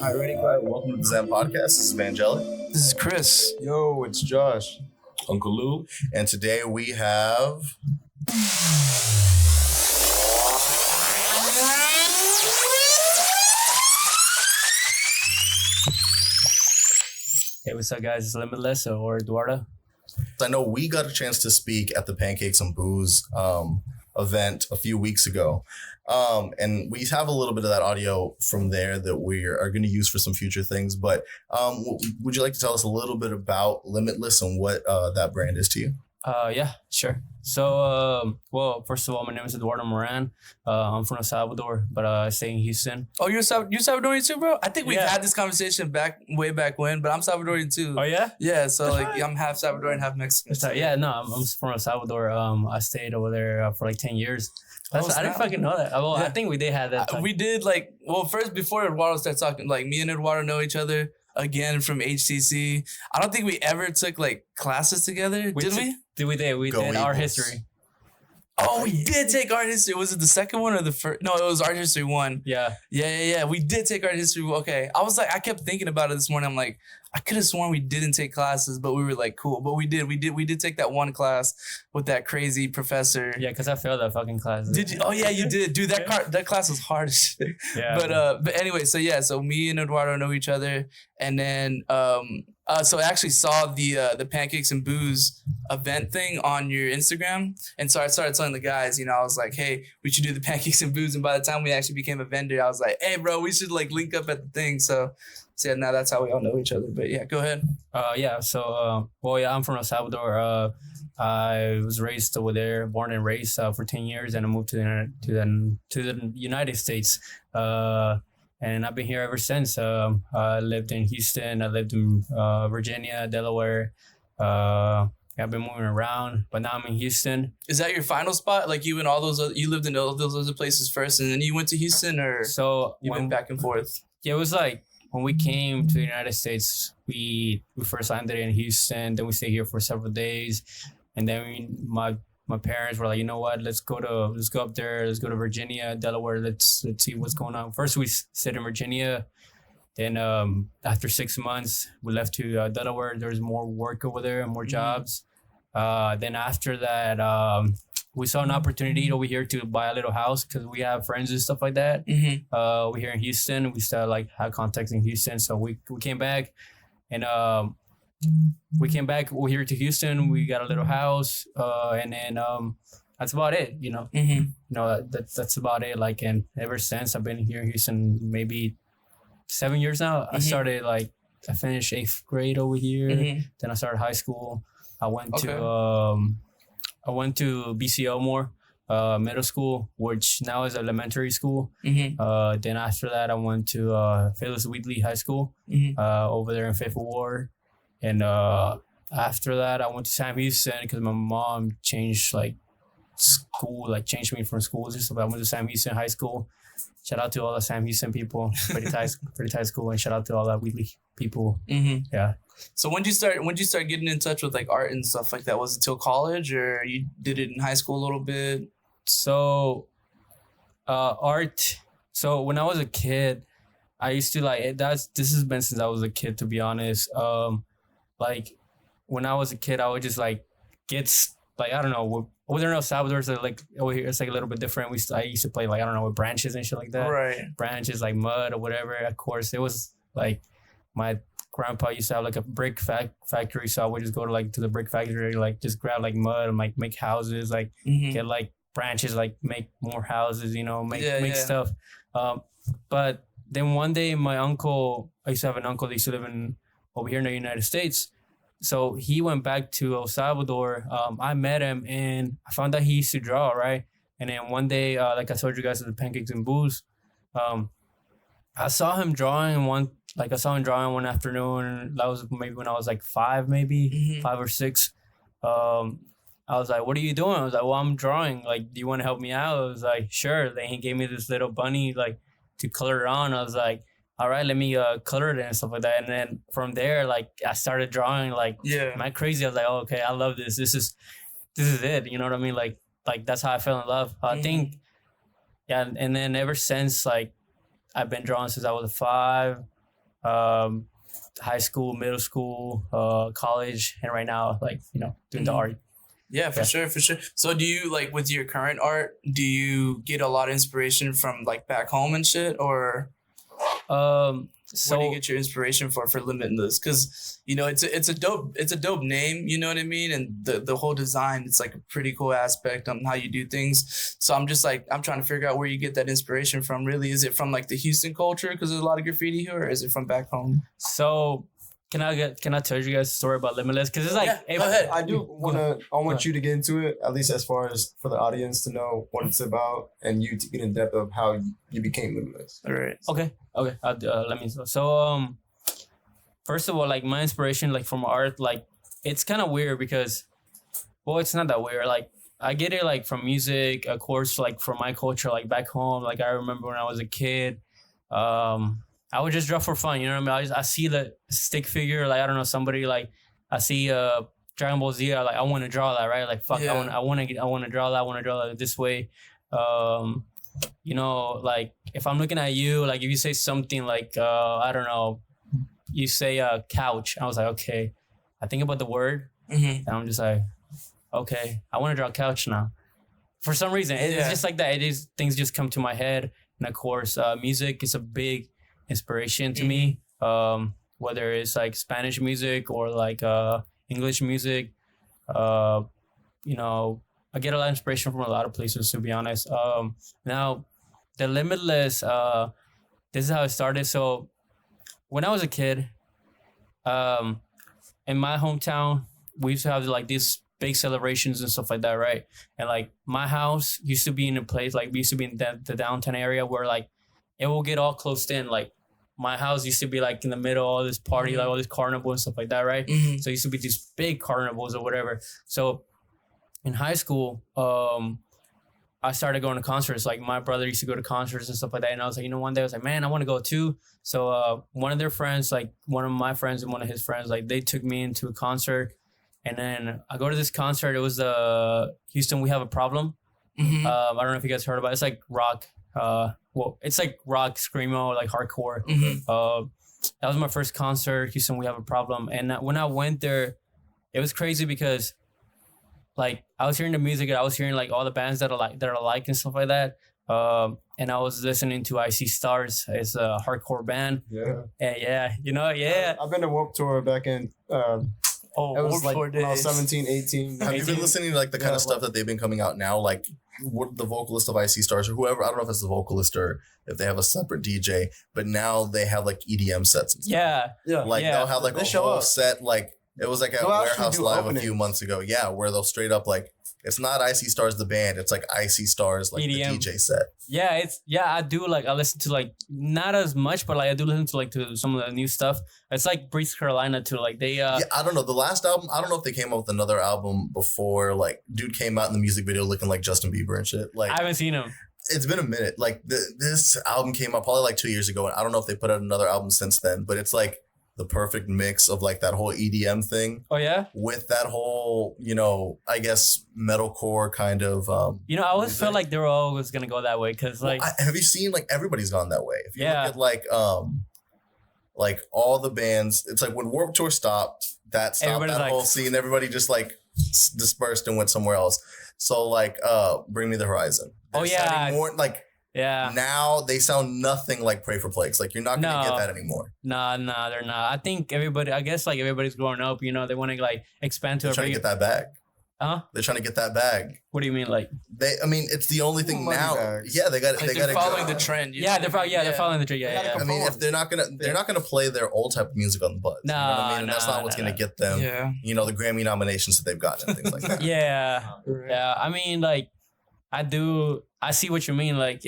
All right, ready? All right, welcome to the Zen Podcast. This is Angelic. This is Chris. Yo, it's Josh. Uncle Lou. And today we have... Hey, what's up, guys? It's Limitless or Eduardo. I know we got a chance to speak at the Pancakes and Booze event a few weeks ago. And we have a little bit of that audio from there that we are going to use for some future things. But would you like to tell us a little bit about Limitless and what that brand is to you? Yeah, sure. So, well, first of all, my name is Eduardo Moran. I'm from El Salvador, but I stay in Houston. Oh, you're Salvadorian too, bro? I think we've had this conversation way back when, but I'm Salvadorian too. Oh, yeah? Yeah, so I'm half Salvadorian, half Mexican. I'm from El Salvador. I stayed over there for like 10 years. I didn't fucking know that. Well, yeah. I think we did have that. We did first before Eduardo started talking, me and Eduardo know each other again from HCC. I don't think we ever took classes together. Did we? We did. We did art history. Oh, we did take art history. Was it the second one or the first? No, it was art history 1. Yeah. Yeah. We did take art history. Okay. I kept thinking about it this morning. I'm like, I could have sworn we didn't take classes, but we were like, cool. But we did. We did take that one class with that crazy professor. Yeah, because I failed that fucking class. Did you? Oh yeah, you did. Dude, that class was hard as shit. Yeah. But anyway, so me and Eduardo know each other, and then so I actually saw the Pancakes and Booze event thing on your Instagram, and so I started telling the guys, I was like, hey, we should do the Pancakes and Booze, and by the time we actually became a vendor, I was like, hey, bro, we should link up at the thing. So yeah, now that's how we all know each other. But yeah, go ahead. I'm from El Salvador. I was raised over there, born and raised for 10 years, and I moved to the United States. And I've been here ever since. I lived in Houston. I lived in Virginia, Delaware. I've been moving around, but now I'm in Houston. Is that your final spot? You and all those you lived in all those other places first, and then you went to Houston, or so you went back and forth? Yeah, it was when we came to the United States, we first landed in Houston. Then we stayed here for several days, and then my parents were like, you know what? Let's go up there. Let's go to Virginia, Delaware. Let's see what's going on. First, we stayed in Virginia. Then after 6 months, we left to Delaware. There's more work over there and more jobs. Then after that, we saw an opportunity over here to buy a little house because we have friends and stuff like that. We're here in Houston. We still have contacts in Houston. So we came back, and we're here to Houston. We got a little house, and then that's about it. That's about it. And ever since I've been here in Houston, maybe 7 years now. I started I finished 8th grade over here. Then I started high school. I went to BC Elmore middle school, which now is elementary school. Then after that, I went to Phyllis Wheatley High School over there in 5th Ward. And after that, I went to Sam Houston because my mom changed school, changed me from schools and stuff. I went to Sam Houston High School. Shout out to all the Sam Houston people. Pretty tight school. And shout out to all the Wheatley people. Yeah. So when did you start getting in touch with art and stuff like that? Was it till college, or you did it in high school a little bit? So art. So when I was a kid, I used to this has been since I was a kid, to be honest. When I was a kid, I would just I don't know. Over there in El Salvador, so over here, it's a little bit different. I used to play I don't know, with branches and shit like that. Right. Branches mud or whatever. Of course, it was my grandpa used to have a brick factory, so I would just go to the brick factory, just grab mud and make houses, get branches, make more houses, make stuff. But then one day I used to have an uncle that used to live over here in the United States. So he went back to El Salvador. I met him and I found out he used to draw, right? And then one day, I told you guys at the Pancakes and Booze, I saw him drawing one afternoon. That was maybe when I was 5, maybe 5 or 6. I was like, what are you doing? I was like, well, I'm drawing. Do you want to help me out? I was like, sure. Then he gave me this little bunny, to color it on. I was like, all right, let me color it and stuff like that. And then from there, I started drawing, am I crazy? I was like, oh, okay, I love this. This is it. You know what I mean? That's how I fell in love. I think, yeah. And then ever since, I've been drawing since I was 5. um, high school, middle school, college, and right now, like, doing the art. Yeah, for sure, for sure. So do you like with your current art, do you get a lot of inspiration from like back home and shit, or So where do you get your inspiration for Limitless? Because it's a dope name, you know what I mean, and the whole design, it's like a pretty cool aspect on how you do things. So I'm just like I'm trying to figure out where you get that inspiration from. Really, is it from like the Houston culture because there's a lot of graffiti here, or is it from back home? so can I tell you guys a story about Limitless? Because it's like, Yeah, go ahead. I want you to get into it, at least as far as for the audience to know what it's about and you to get in depth of how you became Limitless. All right. Okay. Let me. So first of all, like my inspiration, like from art, like it's kind of weird because, well, it's not that weird. Like I get it like from music, of course, like from my culture, like back home. Like I remember when I was a kid, I would just draw for fun. You know what I mean? I see the stick figure, like I don't know, somebody like I see Dragon Ball Z. Like I want to draw that, right? Like fuck, Yeah. I want to draw that. I want to draw that this way. Like if I'm looking at you, like if you say something like I don't know, you say couch. I was like, okay. I think about the word, Mm-hmm. and I'm just like, okay, I want to draw a couch now. For some reason, it's Yeah. just like that. It is things just come to my head, and of course, music is a big inspiration to me. Whether it's like Spanish music or like English music, I get a lot of inspiration from a lot of places, to be honest. Now, the Limitless, this is how it started. So when I was a kid, in my hometown, we used to have like these big celebrations and stuff like that, right? And like my house used to be in a place, like we used to be in the downtown area where like it will get all closed in. Like my house used to be like in the middle of all this party, like all this carnival and stuff like that, right? Mm-hmm. So it used to be these big carnivals or whatever. So in high school, I started going to concerts. Like my brother used to go to concerts and stuff like that. And I was like, one day I was like, man, I want to go too. So one of their friends, like one of my friends and one of his friends, like they took me into a concert. And then I go to this concert. It was the Houston We Have a Problem. Mm-hmm. I don't know if you guys heard about it. It's like rock. It's like rock, screamo, like hardcore. Mm-hmm. That was my first concert, Houston We Have a Problem. And when I went there, it was crazy because like I was hearing the music and I was hearing like all the bands that are like and stuff like that. And I was listening to IC Stars. It's a hardcore band. Yeah. And yeah. I've been to Warped Tour back in it was like when I was 17, 18. Have you been listening to like the kind of stuff that they've been coming out now? Like what the vocalist of IC Stars or whoever, I don't know if it's the vocalist or if they have a separate DJ, but now they have like EDM sets and stuff. Yeah. Like Yeah. they'll have like They a show whole up. set, like it was like at They'll actually Warehouse do Live a openings. few months ago. Yeah, where they'll straight up like it's not IC Stars the band, it's like IC Stars like EDM. the DJ set. I do like I listen to like not as much, but like I do listen to like to some of the new stuff. It's like Breeze Carolina too. Like they Yeah, I don't know. The last album, I don't know if they came out with another album before. Like, dude came out in the music video looking like Justin Bieber and shit. Like, I haven't seen him. it's been a minute. Like, this album came out probably like 2 years ago, and I don't know if they put out another album since then. But it's like the perfect mix of like that whole EDM thing Oh yeah. with that whole, I guess metalcore kind of. I always music. felt like they were always gonna go that way because like Have you seen like everybody's gone that way? If you Yeah. look at like all the bands, it's like when Warped Tour stopped, that stopped Everybody's that like- whole scene. Everybody just like dispersed and went somewhere else. So like, Bring Me the Horizon. Oh, They're yeah. sounding more like yeah. now they sound nothing like Pray for Plagues. Like you're not gonna No. get that anymore. Nah, they're not. I think I guess like everybody's growing up. They want to like expand to They're a trying to big. get that bag. Huh? They're trying to get that bag. What do you mean like? It's the only thing Money now. bags. Yeah, they got. Like They they're got following the trend. you know Yeah, what they're I probably mean? they're following the trend. They Yeah, gotta yeah. I mean, if they're not gonna play their old type of music on the buzz. You know what I mean? And that's not what's gonna get them. Yeah. The Grammy nominations that they've gotten and things like that. Yeah. Yeah, I mean, like, I see what you mean. Like,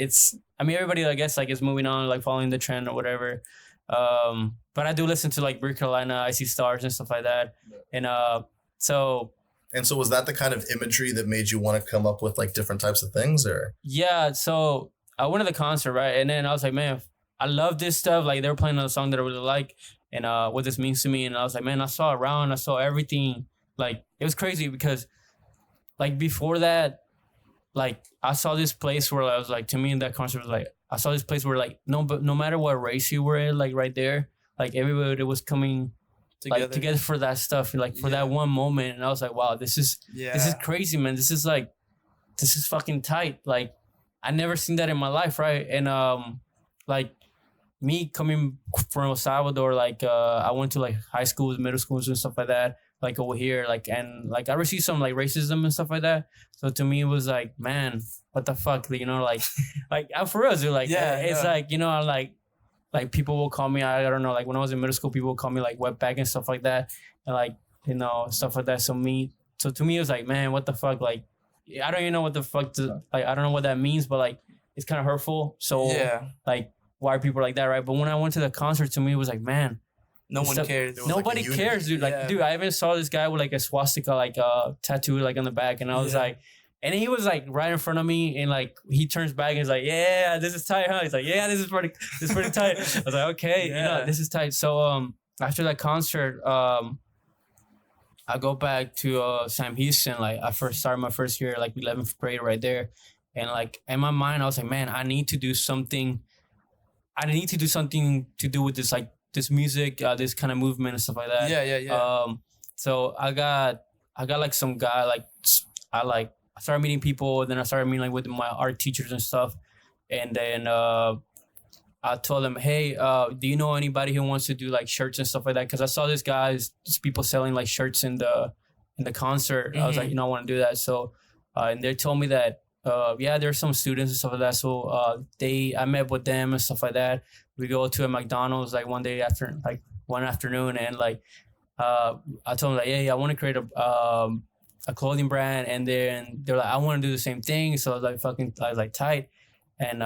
everybody, I guess, like, is moving on, like, following the trend or whatever. But I do listen to, like, Breeze Carolina, IC Stars and stuff like that. And so, And so was that the kind of imagery that made you want to come up with like different types of things or? yeah, so I went to the concert, right? And then I was like, man, I love this stuff. Like, they were playing a song that I really like and what this means to me. And I was like, man, I saw everything. Like, it was crazy because, like, before that, like, I saw this place where I was like, to me in that concert was like, I saw this place where like, no matter what race you were in, like right there, like everybody was coming together for that stuff, like for that one moment. And I was like, wow, this is crazy, man. This is fucking tight. Like I never seen that in my life, right? And like me coming from El Salvador, like I went to like high schools, middle schools and stuff like that, like over here, like, and like I received some like racism and stuff like that. So to me it was like, man, what the fuck, you know, like for real, dude, like it's like, you know, like people will call me, I don't know, like when I was in middle school, people would call me like wetback and stuff like that, and like, you know, stuff like that. So to me it was like, man, what the fuck, like I don't even know what the fuck like I don't know what that means, but like it's kind of hurtful. So like why are people like that, right? But when I went to the concert, to me it was like, man, no one cares. Nobody cares, dude. Like, dude, I even saw this guy with like a swastika like tattoo like on the back, and I was like, and he was like right in front of me, and like he turns back and he's like, yeah, this is tight, huh? He's like, yeah, this is pretty tight. I was like, okay, you know, this is tight. So after that concert, I go back to Sam Houston. Like I first started my first year, like 11th grade right there, and like in my mind I was like, man, I need to do something to do with this, like this music, this kind of movement and stuff like that. Yeah. So I got like some guy, like I started meeting people, and then I started meeting like with my art teachers and stuff. And then I told them, hey, do you know anybody who wants to do like shirts and stuff like that? Because I saw these people selling like shirts in the concert. I was like, you know, I want to do that. So and they told me that there's some students and stuff like that. So I met with them and stuff like that. We go to a McDonald's like one afternoon, and like I told them like, hey, I want to create a clothing brand, and then they're like, I want to do the same thing. So I was like tight, and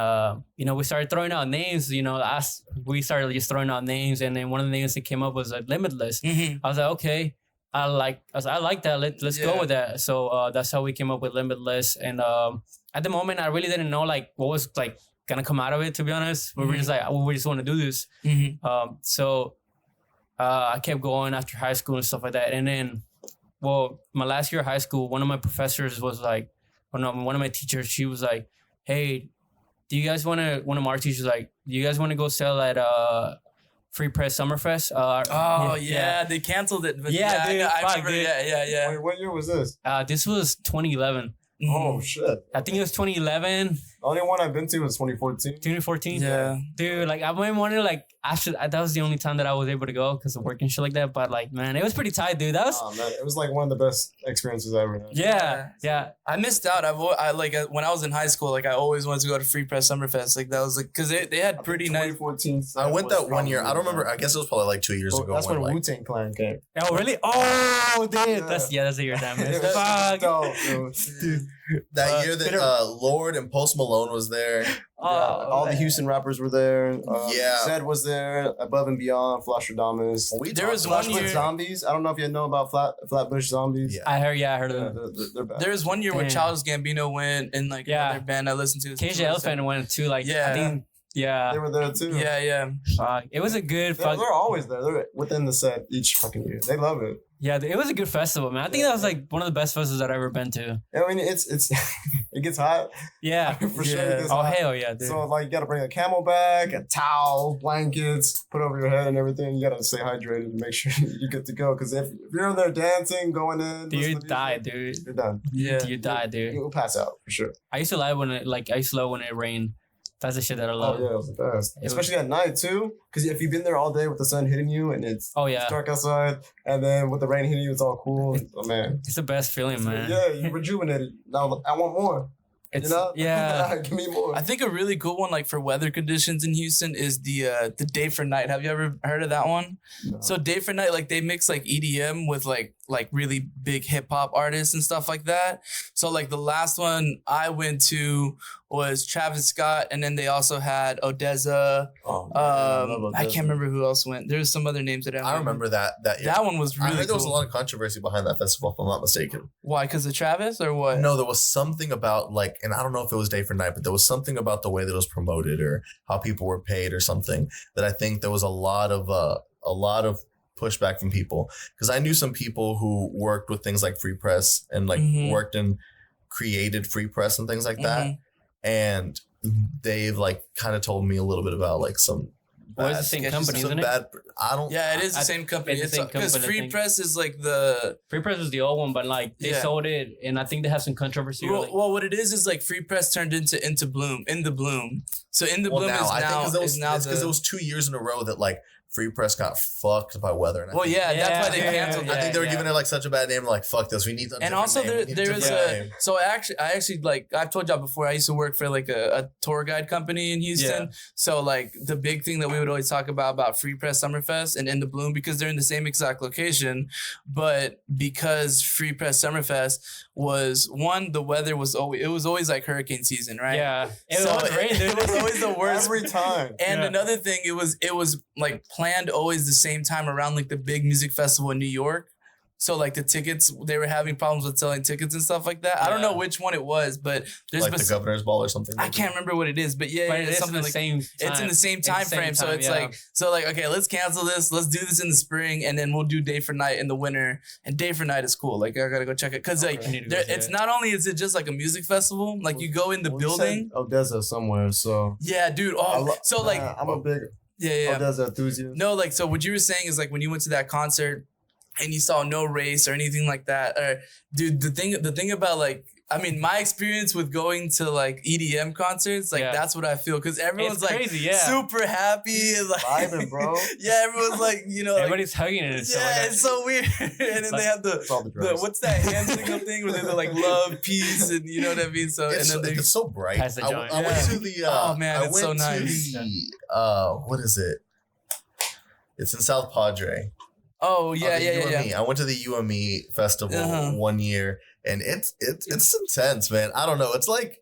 you know, we started throwing out names. You know, we started just throwing out names, and then one of the names that came up was like Limitless. I was like, okay. I like that. Let's go with that. So that's how we came up with Limitless. And at the moment, I really didn't know like what was like gonna come out of it. To be honest, we were just like, we just want to do this. So I kept going after high school and stuff like that. And then, well, my last year of high school, one of my professors was like, one of my teachers, she was like, hey, do you guys want to? One of my art teachers was like, do you guys want to go sell at Free Press Summerfest? They canceled it. But dude, I remember. dude. Yeah. Wait, what year was this? This was 2011. Oh shit! I think it was 2011. The only one I've been to was 2014. 2014. Yeah, dude. Like I wanted like after that was the only time that I was able to go because of work and shit like that. But like, man, it was pretty tight, dude. That was. Oh man, it was like one of the best experiences I ever had. Yeah. I missed out. I like when I was in high school, like I always wanted to go to Free Press Summerfest. Like that was like because they had pretty nice. 2014. I went that one year. I don't remember. I guess it was probably like 2 years ago. That's when Wu-Tang Clan came. Oh really? Oh, dude. That's a year time. Fuck. Dude. That year that Lord and Post Malone was there. All the Houston rappers were there. Yeah. Zed was there. Above and Beyond, Flosstradamus. There was one year. Zombies. I don't know if you know about Flatbush Zombies. Yeah. I heard of them. They're bad. There was one year where Childish Gambino went, and like another band I listened to. KJ Elephant went too. Like I think. Yeah, they were there too. Yeah. Fuck. It was a good. They're always there. They're within the set each fucking year. They love it. Yeah, it was a good festival, man. I think that was like one of the best festivals that I've ever been to. I mean, it's it gets hot. Yeah, for sure. It gets hot. Hell yeah, dude. So like, you gotta bring a Camelback, a towel, blankets, put over your head and everything. You gotta stay hydrated and make sure you're good to go. Because if you're in there dancing, going in, dude, you die, dude. You're done. Yeah, you die, dude. You'll pass out for sure. I used to love when it rained. That's the shit that I love. Oh yeah, it was the best. Especially at night too, because if you've been there all day with the sun hitting you and it's dark outside, and then with the rain hitting you, it's all cool. Oh man, it's the best feeling, man. Yeah, you're rejuvenated. Now I want more. It's, you know? Yeah. Give me more. I think a really cool one, like for weather conditions in Houston, is the Day for Night. Have you ever heard of that one? No. So Day for Night, like they mix like EDM with like really big hip hop artists and stuff like that. So like the last one I went to was Travis Scott, and then they also had Odessa. I can't remember who else went. There's some other names that I remember that year. That one was really. I heard there was cool. a lot of controversy behind that festival, if I'm not mistaken. Why? Because of Travis or what? No, there was something about like, and I don't know if it was Day for Night, but there was something about the way that it was promoted or how people were paid or something that I think there was a lot of pushback from people, because I knew some people who worked with things like Free Press and like worked and created Free Press and things like that. And they've like kind of told me a little bit about like some Well, it's the same company, isn't it? I don't. Yeah, it is the same company. it's the same Because company, I Free think. Press is like the Free Press was the old one, but like they Yeah. sold it, and I think they have some controversy. well, Like, well, what it is like Free Press turned into Bloom. So In the Well, Bloom now is I now think is now because it the was 2 years in a row that like Free Press got fucked by weather. And I well, think, yeah, that's why they Yeah, canceled yeah, it. I think they were yeah. giving it like such a bad name. Like fuck this, we need. And also there is a so I actually like I've told y'all before I used to work for like a tour guide company in Houston. Yeah. So like the big thing that we would always talk about Free Press Summerfest and In the Bloom because they're in the same exact location, but because Free Press Summerfest was the weather was always like hurricane season, right? yeah, it So was rain, dude. it was always the worst. Every time. And Yeah. another thing, it was like planned always the same time around like the big music festival in New York. So like the tickets, they were having problems with selling tickets and stuff like that. I don't Yeah. know which one it was, but there's like the governor's ball or something. I can't remember what it is, but yeah, But it's it's something in the like same. it's in the same time frame. So it's like okay, let's cancel this. Let's do this in the spring, and then we'll do Day for Night in the winter. And Day for Night is cool. Like I gotta go check it because like I need to go see it's it. not only is it just like a music festival, like you go in the Well, you building. said Odessa somewhere, so Yeah, dude. So like I'm a big yeah. Odessa enthusiast. No, like so what you were saying is like when you went to that concert and you saw no race or anything like that, or dude, the thing about like I mean my experience with going to like EDM concerts, like Yeah. that's what I feel because everyone's It's like crazy, yeah. super happy and like Vibing, bro. yeah, everyone's like like, Everybody's hugging it. And stuff like yeah, that. it's so weird. And then they have It's all the the drugs. what's that hand signal thing where they're like love, peace, and you know what I mean. So It's, and then they it's so bright. Pass the I joint. went Yeah. to the. Oh, man, I it's so went to nice. the, what is it? It's in South Padre. oh yeah, the yeah, yeah. UME. I went to the UME festival Uh-huh. one year, and it's intense, man. I don't know. It's like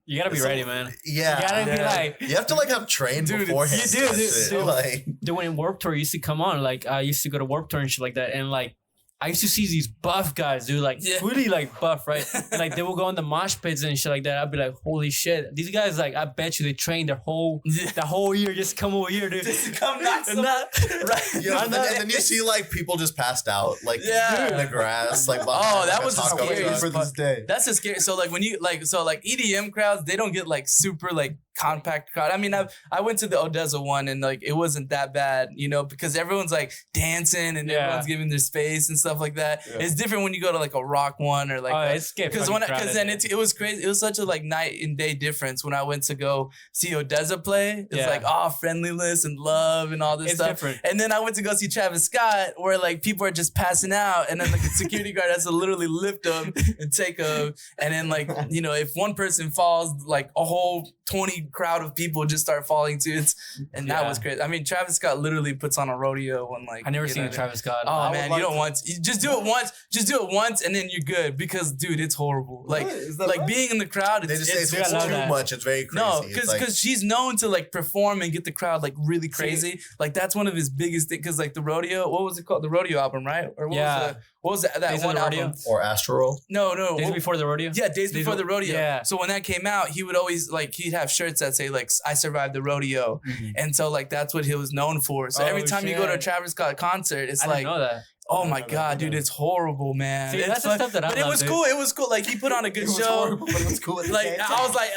You gotta be it's ready, a- man. yeah. You gotta be Yeah. like, You have to like have trained Dude, beforehand. you do, to dude, sit, dude. Like, dude, when Warped Tour used to come on, like I used to go to Warped Tour and shit like that, and like I used to see these buff guys, dude, like Yeah. really like buff, right? And like they will go in the mosh pits and shit like that. I'd be like, holy shit, these guys, like I bet you they trained their whole Yeah. the whole year just to come over here, dude. Just to come knock And not- right. yeah, I'm and not- then you see like people just passed out, like Yeah. in the grass, like Oh, that a was the taco I'm waiting scariest truck. for this day. That's a scary. So like when you like EDM crowds, they don't get like super like compact crowd. I mean, I went to the Odessa one and like it wasn't that bad, you know, because everyone's like dancing and Yeah. everyone's giving their space and stuff like that. Yeah. It's different when you go to like a rock one or like Oh, it's get because fucking because crowded. then it was crazy. It was such a like night and day difference when I went to go see Odessa play. It's Yeah. like friendliness and love and all this It's stuff. different. And then I went to go see Travis Scott, where like people are just passing out, and then like a security guard has to literally lift them and take them. And then like if one person falls, like a whole 20 crowd of people just start falling too. That Yeah. was crazy. I mean, Travis Scott literally puts on a rodeo when like I never you seen know, Travis Scott. Oh I man, would you don't like want just do it once. Just do it once, and then you're good. Because dude, it's horrible. Like What? Is that like right? being in the crowd. They just say it's dude, I love too that. much. It's very crazy. No, It's like- because she's known to like perform and get the crowd like really crazy. Like that's one of his biggest things. Because like the rodeo, what was it called? The rodeo album, right? Or Yeah. what was that Days of one the album? Rodeo? or Astro. No, Days what- before the rodeo. yeah, Days Before the Rodeo. Yeah. So when that came out, he would always like he'd have shirts that say like "I survived the rodeo," Mhm. and so like that's what he was known for. So Oh, every time you go to a shit. Travis Scott concert, it's I like, didn't know that. oh I my didn't know god, that dude, either. it's horrible, man. See, It's that's the fun- stuff that I But it love, was dude. cool. It was cool. Like he put on a good It was show. horrible, but it was cool at the Like same I time. was like,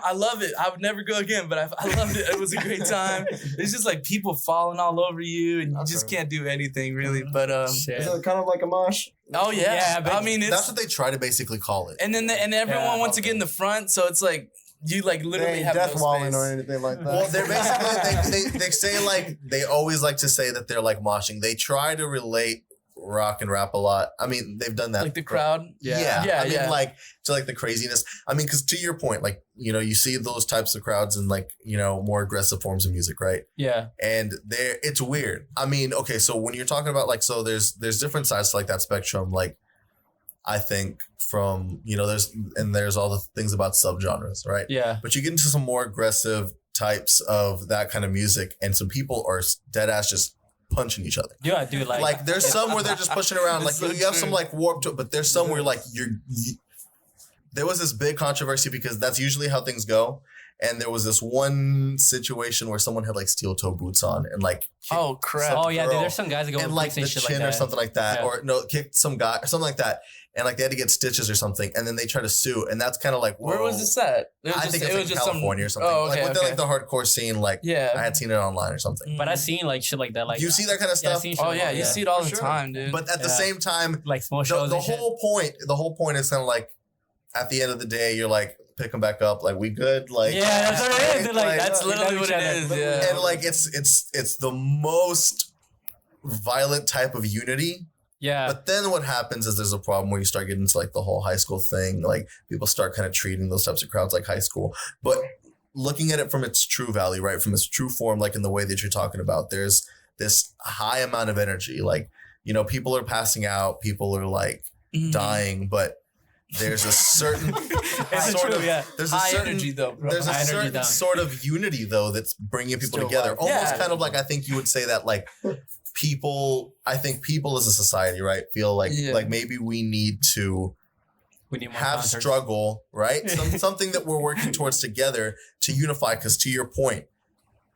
I love it. I would never go again, but I loved it. It was a great time. It's just like people falling all over you, and you That's just right. can't do anything really. But Shit. Is it kind of like a mosh? oh yeah, Yeah, but I mean it's That's what they try to basically call it. and then and everyone Yeah, wants to get in the front, so it's like you like They literally ain't have death no walling space. or anything like that. Well, they're basically they say like they always like to say that they're like moshing. They try to relate rock and rap a lot. I mean, they've done that. Like the crowd. Yeah. Yeah, I mean, yeah. like to like the craziness. I mean, because to your point, like you see those types of crowds in like more aggressive forms of music, right? Yeah. And it's weird. I mean, okay, so when you're talking about like, so there's different sides to like that spectrum. Like, I think from there's all the things about subgenres, right? Yeah. But you get into some more aggressive types of that kind of music, and some people are dead ass just punching each other. Yeah, dude. Like there's some where they're just pushing around. Like It's so you have some true. like warped to it, but there's some where like there was this big controversy because that's usually how things go. And there was this one situation where someone had like steel toe boots on and like Oh crap. Oh yeah, dude. girl There's some guys that go and with like boots the and shit chin like that. or something like that, Yeah. or no, kicked some guy or something like that. and like they had to get stitches or something, and then they try to sue, and that's kind of like, whoa. Where was this at? I think it's like California or something. Oh, okay, like within okay. like the hardcore scene, like Yeah. I had seen it online or something. But I seen like shit like that. Like You see that kind of yeah, I stuff? seen shit Oh like yeah, that, you see it all the sure. time, dude. But at the Yeah. same time, like small shows. the and shit. whole point is kind of like at the end of the day, you're like pick them back up, like we good, like Yeah, that's what it is. They're like, that's we love literally each what it other. is. Yeah. and like it's the most violent type of unity. Yeah. But then what happens is there's a problem where you start getting into like the whole high school thing. Like people start kind of treating those types of crowds like high school. But looking at it from its true value, right? From its true form, like in the way that you're talking about, there's this high amount of energy. Like, you know, people are passing out, people are like Mhm. dying, but there's a certain It's sort true, of yeah. there's a High certain energy though, bro. there's a High energy certain down. sort of unity though that's bringing people Still together. alive. Almost Yeah. kind of like I think you would say that like I think people as a society, right, feel like Yeah. like maybe we need to We need more have concerts. struggle, right? Something that we're working towards together to unify. Because to your point,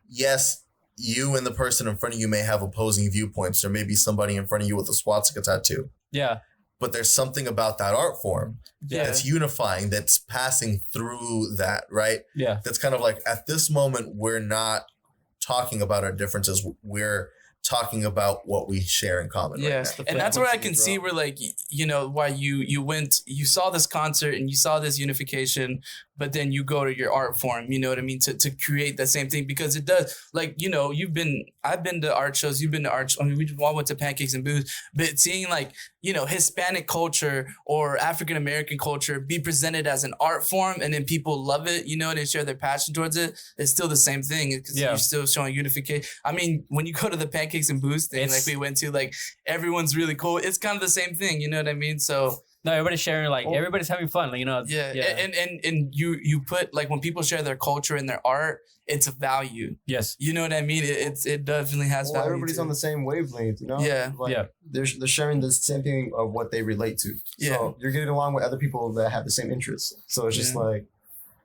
yes, you and the person in front of you may have opposing viewpoints. There may be somebody in front of you with a swastika tattoo, Yeah. but there's something about that art form Yeah. that's unifying, that's passing through that, right? Yeah. That's kind of like at this moment, we're not talking about our differences. We're talking about what we share in common. Yeah, Right now. and that's where I frequency can see drop. where like you know why you saw this concert and you saw this unification, but then you go to your art form, you know what I mean, to create that same thing, because it does, like, you know, I've been to art shows, you've been to art. I mean, we all went to Pancakes and Booze, but seeing like, you know, Hispanic culture or African American culture be presented as an art form, and then people love it, you know, and they share their passion towards it. It's still the same thing because Yeah. you're still showing unification. I mean, when you go to the Pancakes and Booze thing, It's- like we went to, like everyone's really cool. It's kind of the same thing, you know what I mean? So No, everybody's sharing. Like Oh. everybody's having fun. Like, you know. yeah, Yeah. and you put like when people share their culture and their art, it's a value. Yes. You know what I mean? It definitely has Well, value. everybody's to on it. the same wavelength, you know? Yeah. Like, Yeah. They're sharing the same thing of what they relate to. Yeah. So you're getting along with other people that have the same interests. So it's just Yeah. like,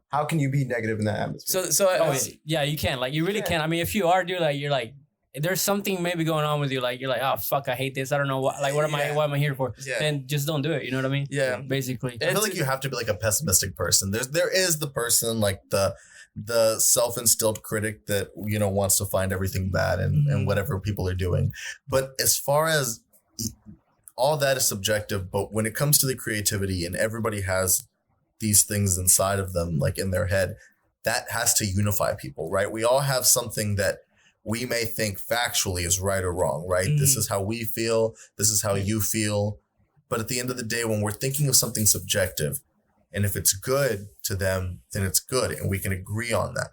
how can you be negative in that atmosphere? So Oh yeah, you can. Like you really Yeah. can. I mean, if you are, dude, like you're like, there's something maybe going on with you. Like you're like, oh fuck, I hate this. I don't know what. Like what am Yeah. What am I here for? Yeah. Then just don't do it. You know what I mean? Yeah. Basically. I feel like you have to be like a pessimistic person. There is the person like the self-instilled critic that, you know, wants to find everything bad and whatever people are doing. But as far as all that is subjective, but when it comes to the creativity and everybody has these things inside of them, like in their head, that has to unify people, right? We all have something that we may think factually is right or wrong, right? This Mhm. is how we feel. This is how you feel. But at the end of the day, when we're thinking of something subjective, and if it's good to them, then it's good. And we can agree on that.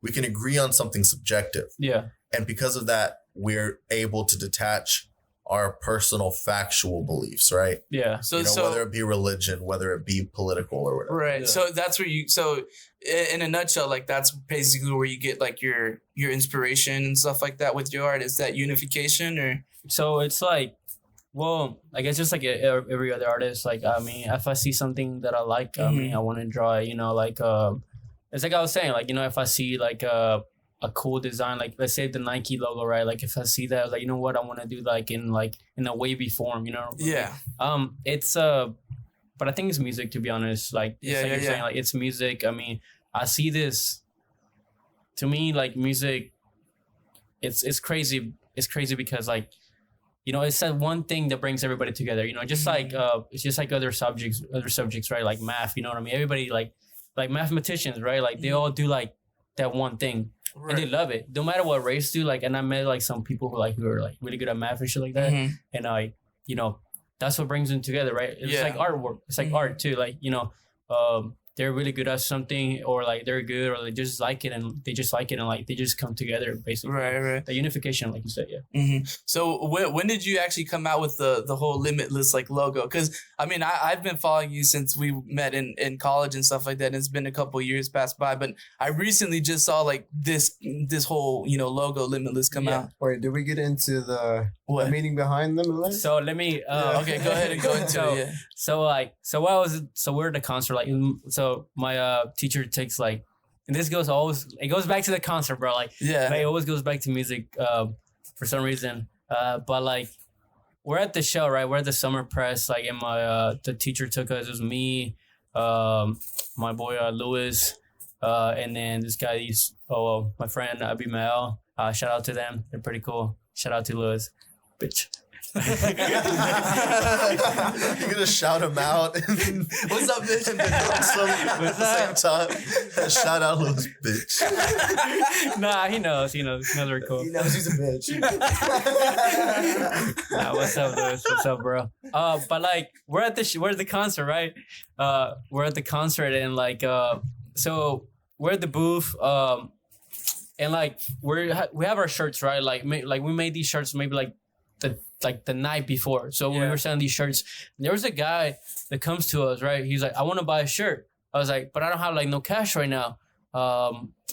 We can agree on something subjective. Yeah. And because of that, we're able to detach our personal factual beliefs, right? Yeah. So You know, so whether it be religion, whether it be political or whatever. right. Yeah. So that's where in a nutshell, like that's basically where you get like your inspiration and stuff like that with your art. Is that unification or So it's like, well, I guess just like every other artist. Like I mean, if I see something that I like, I mean, I want to draw it. You know, like it's like I was saying, like, you know, if I see like a cool design, like let's say the Nike logo, right? Like if I see that, I was like, you know what, I want to do like in a wavy form, you know? yeah. It's but I think it's music, to be honest. Like Yeah, it's like yeah, you're saying, like it's music. I mean, I see this. To me, like music, it's crazy. It's crazy because like, you know, it's that one thing that brings everybody together. You know, just like it's just like other subjects, right? Like math. You know what I mean? Everybody like mathematicians, right? Like they all do like that one thing. And they love it, no matter what race do. Like, and I met like some people who are like really good at math and shit like that. Mhm. And I, you know, that's what brings them together, right? It's Yeah. like artwork. It's like Mhm. art too. Like, you know, they're really good at something, or like they're good, or they just like it, and they just like it, and like they just come together, basically. Right. The unification, like you said, yeah. Mm-hmm. So when did you actually come out with the whole Limitless like logo? Because I mean I've been following you since we met in college and stuff like that. And it's been a couple years passed by, but I recently just saw like this whole, you know, logo Limitless come Yeah. out. Wait, did we get into the What? meaning behind them? So let me. Okay, go ahead and go into So- it. Yeah. So we're at the concert, like, so my teacher takes like, and it goes back to the concert, bro. Like, Yeah. it always goes back to music for some reason. But like we're at the show, right? We're at the summer press, like, and my the teacher took us. It was me, my boy Louis, and then this guy. My friend Abimael. Shout out to them. They're pretty cool. Shout out to Louis, bitch. You're gonna shout him out. What's up, bitch? And then at the same time, shout out Louis, bitch. Nah, he knows. He knows we're cool. He knows he's a bitch. Nah, what's up, Louis? What's up, bro? But like, we're at the concert, right? We're at the concert, and like, so we're at the booth, and like we have our shirts, right? Like we made these shirts maybe like the night before. So when we were selling these shirts, there was a guy that comes to us, right? He's like, I want to buy a shirt. I was like, but I don't have like no cash right now. I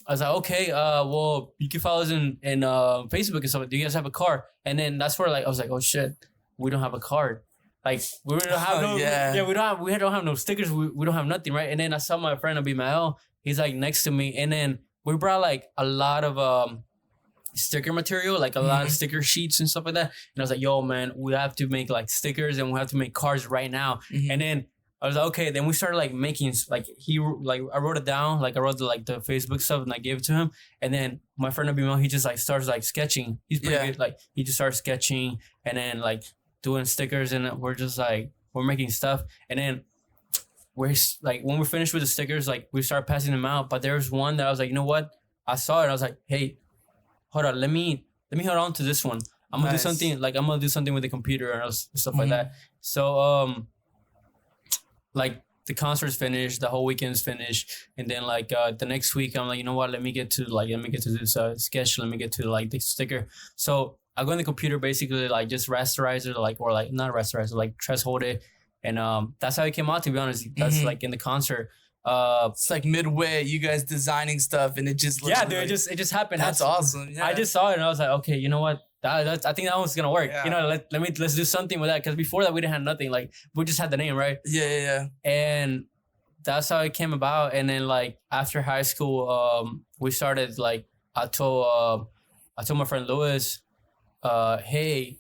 was like, okay, well, you can follow us in Facebook and stuff. Do you guys have a card? And then that's where like I was like, oh shit, we don't have a card. Like we don't have we don't have no stickers. We don't have nothing, right? And then I saw my friend Abimael. He's like next to me, and then we brought like a lot of sticker material, like a lot of sticker sheets and stuff like that. And I was like, yo, man, we have to make like stickers and we have to make cards right now. And then I was like, okay. Then we started like making like I wrote it down, like I wrote the Facebook stuff and I gave it to him. And then my friend Abimel, he just like starts like sketching. He's pretty good. Like he just starts sketching and then like doing stickers, and we're just like we're making stuff. And then we're like when we're finished with the stickers, like we start passing them out. But there was one that I was like, you know what? I saw it. I was like, hey, hold on, let me hold on to this one. I'm gonna do something with the computer and stuff like that. So like the concert's finished, the whole weekend's finished, and then like the next week I'm like, you know what? Let me get to this sketch. Let me get to like the sticker. So I go in the computer, basically like just rasterize it, like, or like not rasterize it, like threshold it, and that's how it came out. To be honest, that's like in the concert. It's like midway, you guys designing stuff, and it just dude, like, it just happened. That's awesome. Yeah. I just saw it and I was like, okay, you know what? I think that one's gonna work. Yeah. You know, let's do something with that, because before that we didn't have nothing. Like we just had the name, right? Yeah. And that's how it came about. And then like after high school, we started like I told my friend Louis, hey.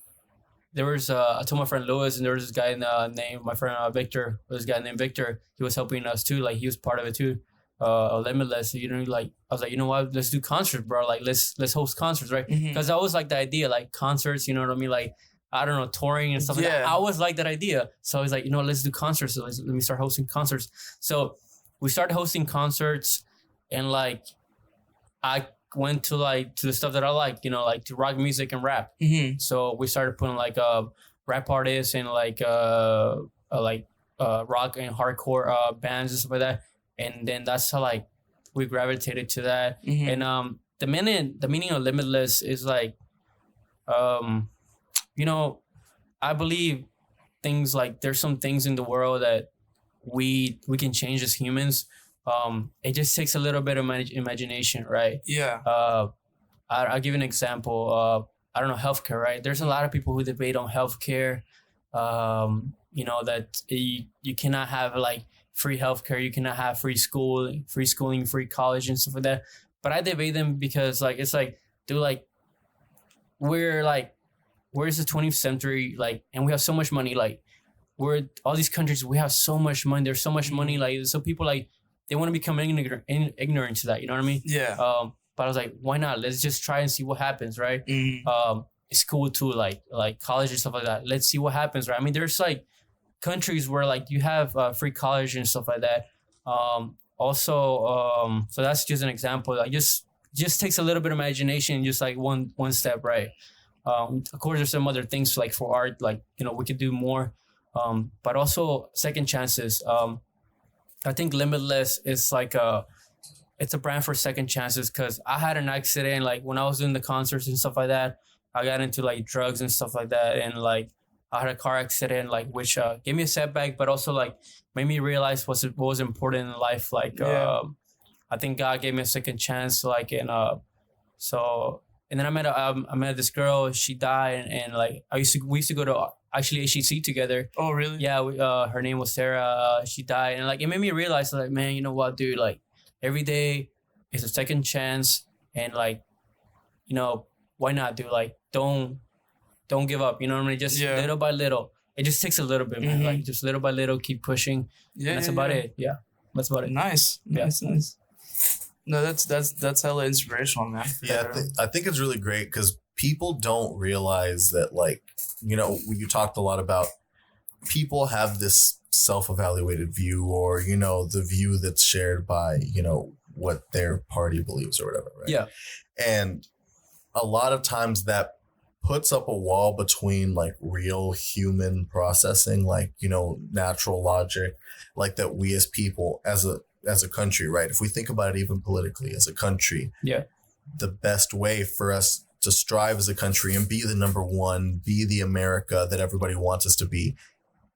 I told my friend Louis, and there was this guy named my friend Victor. This guy named Victor. He was helping us too. Like he was part of it too. Limitless. You know, like I was like, you know what? Let's do concerts, bro. Like let's host concerts, right? Because I always like the idea, like concerts. You know what I mean? Like I don't know, touring and stuff like that. I always like that idea. So I was like, you know, let's do concerts. So let me start hosting concerts. So we started hosting concerts, and like I went to the stuff that I like, you know, like to rock music and rap. So we started putting like rap artists and like rock and hardcore bands and stuff like that. And then that's how like we gravitated to that. And the meaning of Limitless is like, you know, I believe things like there's some things in the world that we can change as humans. It just takes a little bit of imagination, right? Yeah. I'll give you an example. I don't know, healthcare, right? There's a lot of people who debate on healthcare. You know, that you cannot have like free healthcare, you cannot have free schooling, free college and stuff like that. But I debate them because like it's like, dude, like where's the 20th century, like, and we have so much money, like we're all these countries, we have so much money, there's so much money, like so people like they want to become ignorant to that, you know what I mean? Yeah. But I was like, why not? Let's just try and see what happens, right? It's cool too, like college and stuff like that. Let's see what happens, right? I mean, there's like countries where like you have free college and stuff like that. So that's just an example. Like just takes a little bit of imagination, just like one step, right? Of course, there's some other things like for art, like, you know, we could do more. But also second chances. I think Limitless is like it's a brand for second chances, because I had an accident like when I was doing the concerts and stuff like that. I got into like drugs and stuff like that, and like I had a car accident, like which gave me a setback, but also like made me realize what was important in life. Like I think God gave me a second chance, like, and and then I met this girl. She died, and like we used to go to actually HEC together. Oh, really? Yeah. Her name was Sarah. She died, and like it made me realize, like, man, you know what, dude? Like every day is a second chance, and like, you know, why not, dude? Like don't don't give up. You know what I mean? Just little by little. It just takes a little bit, man. Like just little by little, keep pushing. Yeah, that's about it. Yeah, that's about it. Nice. No, that's hella inspirational, man. Yeah, I think it's really great because people don't realize that, like, you know, you talked a lot about people have this self-evaluated view, or, you know, the view that's shared by, you know, what their party believes or whatever, right? Yeah. And a lot of times that puts up a wall between like real human processing, like, you know, natural logic, like that we as people, as a country, right? If we think about it even politically as a country, the best way for us to strive as a country and be the number one, be the America that everybody wants us to be,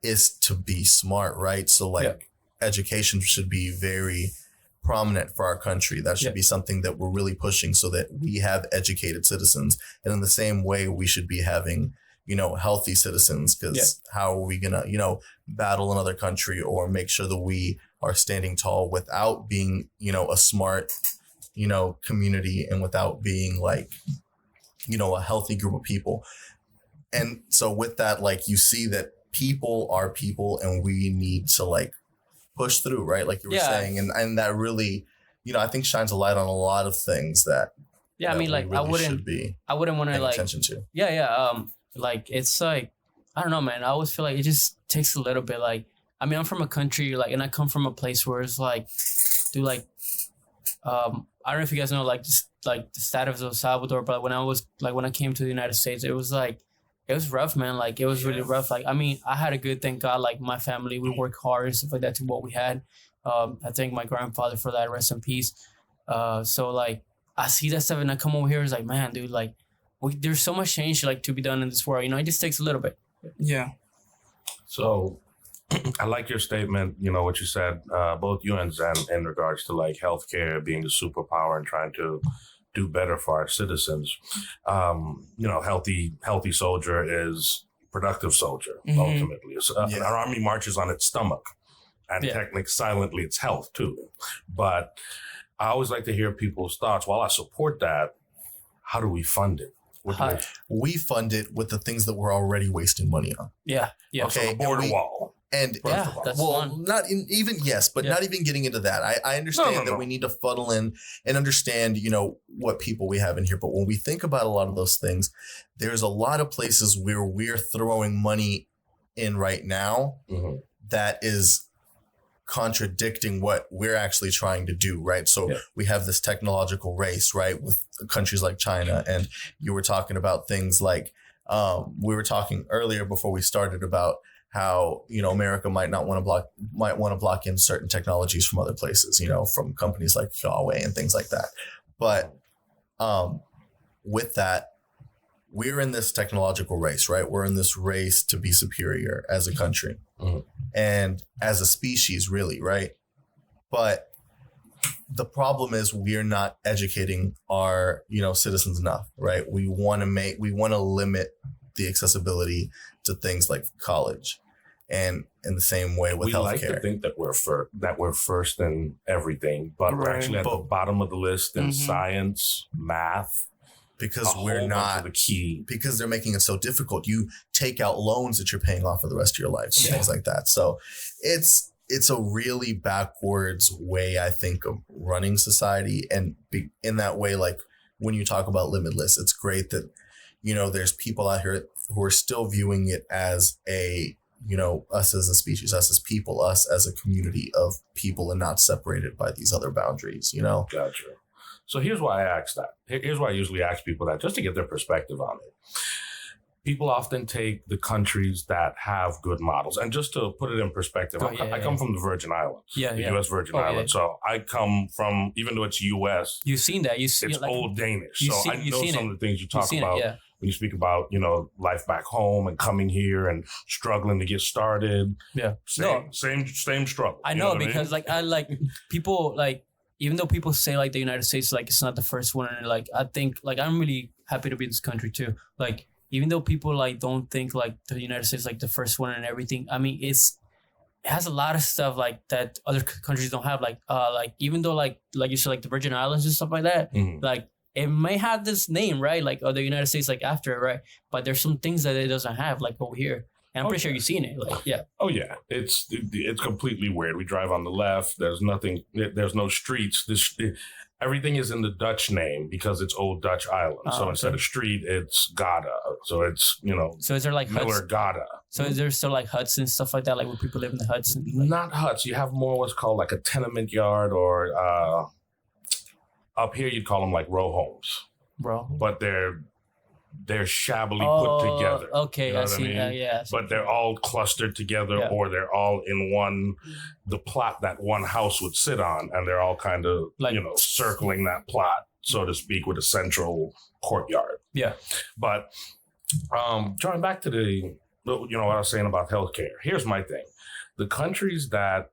is to be smart, right? So like education should be very prominent for our country. That should be something that we're really pushing so that we have educated citizens. And in the same way, we should be having, you know, healthy citizens, because how are we going to, you know, battle another country or make sure that we are standing tall without being, you know, a smart, you know, community, and without being like, you know, a healthy group of people. And so with that, like, you see that people are people and we need to like push through, right? Like you were saying, and that really, you know, I think shines a light on a lot of things that I mean, like, really I wouldn't want to like attention to. Like it's like, I don't know, man. I always feel like it just takes a little bit. Like, I mean, I'm from a country like, and I come from a place where it's like, dude, like, I don't know if you guys know, like, just like the status of El Salvador, but when I came to the United States, it was like, it was rough, man. Like, it was really rough. Like, I mean, I had a good, thank God, like my family, we worked hard and stuff like that to what we had. I thank my grandfather for that. Rest in peace. So like, I see that stuff and I come over here. It's like, man, dude, like, there's so much change like to be done in this world. You know, it just takes a little bit. Yeah. So I like your statement, you know, what you said, both you and Zen, in regards to like healthcare being the superpower and trying to do better for our citizens. You know, healthy soldier is productive soldier, ultimately. An army marches on its stomach, and technically, silently, it's health too. But I always like to hear people's thoughts. While I support that, how do we fund it? We fund it with the things that we're already wasting money on. Yeah. Okay. So the border wall. And that's fun. Not even getting into that. I understand that we need to funnel in and understand, you know, what people we have in here. But when we think about a lot of those things, there's a lot of places where we're throwing money in right now that is contradicting what we're actually trying to do, right? So we have this technological race, right, with countries like China. And you were talking about things like, we were talking earlier before we started about how, you know, America might want to block in certain technologies from other places, you know, from companies like Huawei and things like that. But with that, we're in this technological race, right? We're in this race to be superior as a country and as a species, really, right? But the problem is we're not educating our, you know, citizens enough, right? We want to limit the accessibility to things like college, and in the same way with healthcare. We like to think that we're first in everything, but we're actually at the bottom of the list in science, math, because we're not the key. Because they're making it so difficult. You take out loans that you're paying off for the rest of your life and things like that. So it's a really backwards way, I think, of running society. And in that way, like when you talk about Limitless, it's great that, you know, there's people out here who are still viewing it as a, you know, us as a species, us as people, us as a community of people, and not separated by these other boundaries, you know? Gotcha. So here's why I ask that. Here's why I usually ask people that, just to get their perspective on it. People often take the countries that have good models. And just to put it in perspective, I come from the Virgin Islands, the U.S. Virgin Islands. So I come from, even though it's U.S., you've seen that. It's like, Old Danish. So I know some of the things you talk about when you speak about, you know, life back home and coming here and struggling to get started. Yeah. Same struggle. I know, because I like people, like, even though people say like the United States, like it's not the first one, and like I think like I'm really happy to be in this country too. Like even though people like don't think like the United States like the first one and everything, I mean it has a lot of stuff like that other countries don't have. Like even though like you said, like the Virgin Islands and stuff like that, like it may have this name, right? Like the United States, like after it, right? But there's some things that it doesn't have, like over here. And I'm pretty sure you've seen it. Like, yeah. Oh yeah, it's completely weird. We drive on the left. There's nothing. There's no streets. Everything is in the Dutch name because it's Old Dutch Island. So instead of street, it's Gada. So it's So is there like Miller huts? Gada. So is there still like huts and stuff like that, like where people live in the huts? And, like, Not huts. You have more what's called like a tenement yard, or up here you'd call them like row homes, bro. but they're shabbily put together. Okay, You know I what see. I mean? Yeah. But they're all clustered together, Yeah. or they're all in the plot that one house would sit on, and they're all kind of Like- circling that plot, so to speak, with a central courtyard. Yeah. But drawing back to what I was saying about healthcare. Here's my thing: the countries that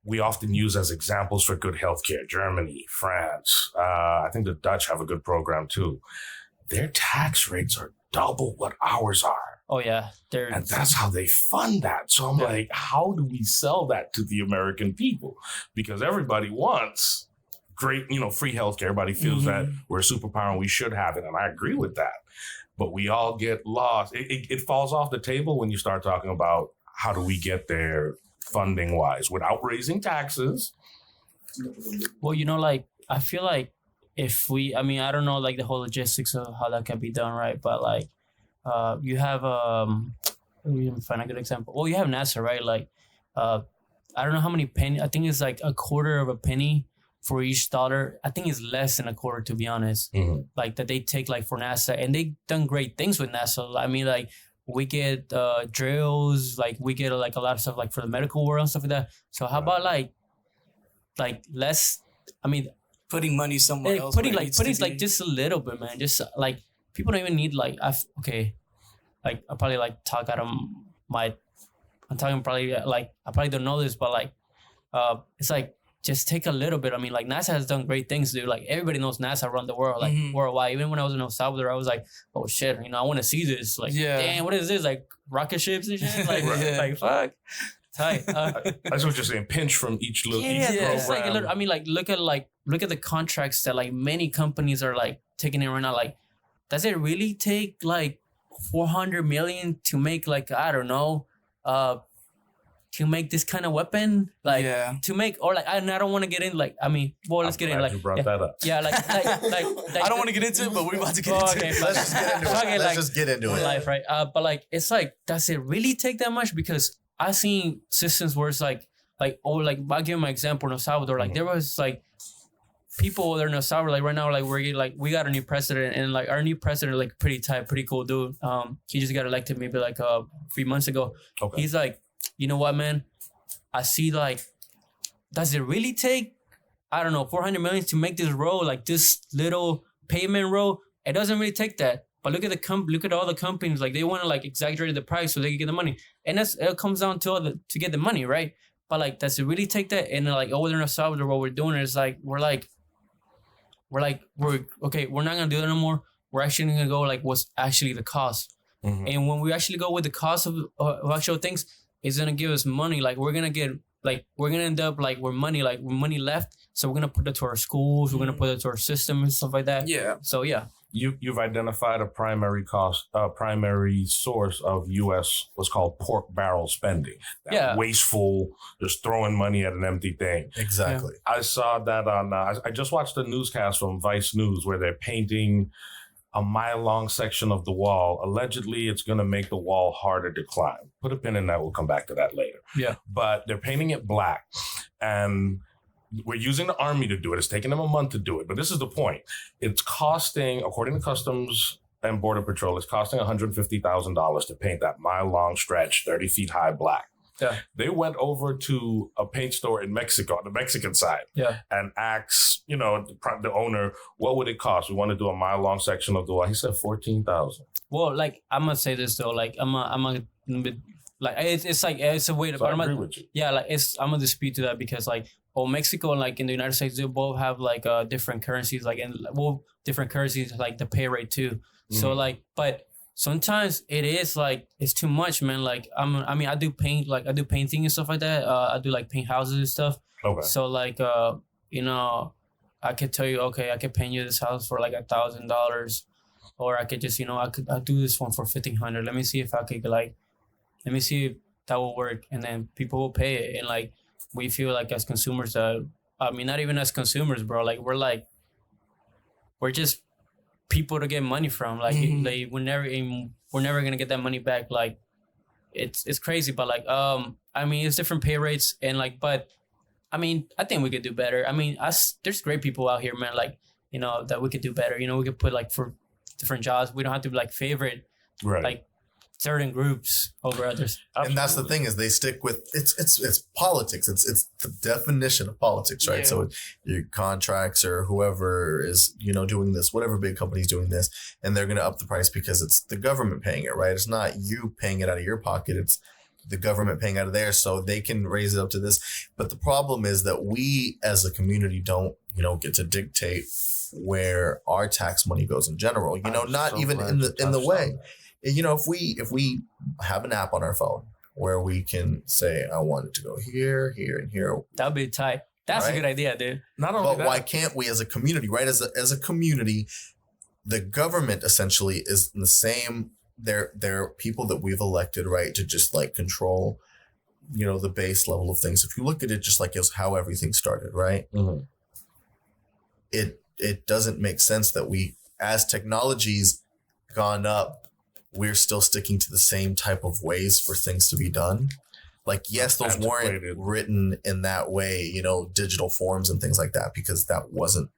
we often use as examples for good healthcare, Germany, France, I think the Dutch have a good program too. Their tax rates are double what ours are. Oh yeah, And that's how they fund that. So I'm like, how do we sell that to the American people? Because everybody wants great, free healthcare. Everybody feels that we're a superpower and we should have it. And I agree with that. But we all get lost. It falls off the table when you start talking about how do we get there funding wise without raising taxes. Well, like I feel like if I don't know like the whole logistics of how that can be done, right? But like you have let me find a good example. Well, you have NASA, right? Like I don't know how many penny. I think it's like a quarter of a penny for each dollar. I think it's less than a quarter, to be honest. Like that they take like for NASA, and they done great things with NASA. I mean, like we get drills, like we get like a lot of stuff like for the medical world and stuff like that. So how about like less? I mean, Putting money somewhere else. putting where it needs to like be. just a little bit, man. Just like people don't even need like like I probably like talk out of my. I'm talking probably like I probably don't know this, but like it's like just take a little bit. I mean, like NASA has done great things, dude. Like everybody knows NASA around the world, like worldwide. Even when I was in El Salvador, I was like, oh shit, I want to see this. Like, damn, what is this? Like rocket ships and shit. Like, like fuck. Tight. That's what you're saying. Pinch from each little. Yeah, each it's like a program. little. I mean, like look at the contracts that like many companies are like taking in right now. Like, does it really take like 400 million to make like I don't know, to make this kind of weapon? Like to make or like I don't want to get in. Like I mean, well, let's I'm get in. glad Like you brought that up. yeah, like I don't want to get into it, but we're about to get into it. Let's just get into Fuck it. it, Let's like, just get into it. life, right? But like it's like, does it really take that much? Because I've seen systems where it's like I'll give you my example in El Salvador. Like there was like people there in El Salvador, like right now, like we got a new president, and like our new president, like pretty tight, pretty cool dude. He just got elected maybe like 3 months ago. Okay. He's like, you know what, man? I see like, does it really take, I don't know, 400 million to make this road, like this little pavement road? It doesn't really take that. But look at all the companies, like they want to like exaggerate the price so they can get the money, and it comes down to get the money, right? But like, does it really take that? And like over there in El Salvador, what we're doing is like we're okay. We're not gonna do that no more. We're actually gonna go like what's actually the cost, and when we actually go with the cost of actual things, it's gonna give us money. Like we're gonna end up like with money left. So we're gonna put it to our schools. We're gonna put it to our system and stuff like that. Yeah. So yeah. You've identified a primary source of U.S. what's called pork barrel spending. That wasteful, just throwing money at an empty thing. Exactly. I saw that on. I just watched a newscast from Vice News where they're painting a mile-long section of the wall. Allegedly, it's going to make the wall harder to climb. Put a pin in that. We'll come back to that later. Yeah. But they're painting it black, and we're using the army to do it. It's taking them a month to do it. But this is the point. It's costing, according to Customs and Border Patrol, it's costing $150,000 to paint that mile-long stretch, 30 feet high black. Yeah. They went over to a paint store in Mexico, on the Mexican side, and asked, the owner, what would it cost? We want to do a mile-long section of the wall. He said $14,000. Well, like I'm gonna say this though, like I'm a like it's like it's a way to. So I agree with you. Yeah, like I'm gonna dispute to that because like Mexico and like in the United States, they both have like different currencies, like different currencies like the pay rate too. So like, but sometimes it is like it's too much, man. Like I do painting and stuff like that. I do like paint houses and stuff. Okay. So like I I could tell you, okay, I could paint you this house for like $1,000, or I could just, I'll do this one for 1,500. Let me see if I could let me see if that will work, and then people will pay it. And like we feel like as consumers, I mean, not even as consumers, bro. Like we're just people to get money from. Like, like we're never gonna get that money back. Like it's crazy, but like I mean, it's different pay rates, and like, but I mean, I think we could do better. I mean, there's great people out here, man. Like, that we could do better. We could put like for different jobs. We don't have to like favorite like certain groups over others. And that's the thing, is they stick with it's politics. It's the definition of politics, right? Yeah. So your contracts or whoever is, doing this, whatever big company's doing this, and they're going to up the price because it's the government paying it, right? It's not you paying it out of your pocket. It's the government paying out of theirs, so they can raise it up to this. But the problem is that we as a community don't, get to dictate where our tax money goes in general, not so even in the way. If we have an app on our phone where we can say, I want it to go here, here, and here. That'd be tight. That's right? A good idea, dude. Not only but why can't we as a community, right? As a community, the government essentially is the same. They're people that we've elected, right, to just like control, the base level of things. If you look at it just like as how everything started, right? Mm-hmm. It doesn't make sense that we, as technology's gone up, we're still sticking to the same type of ways for things to be done. Like, yes, those weren't written in that way, digital forms and things like that, because that wasn't,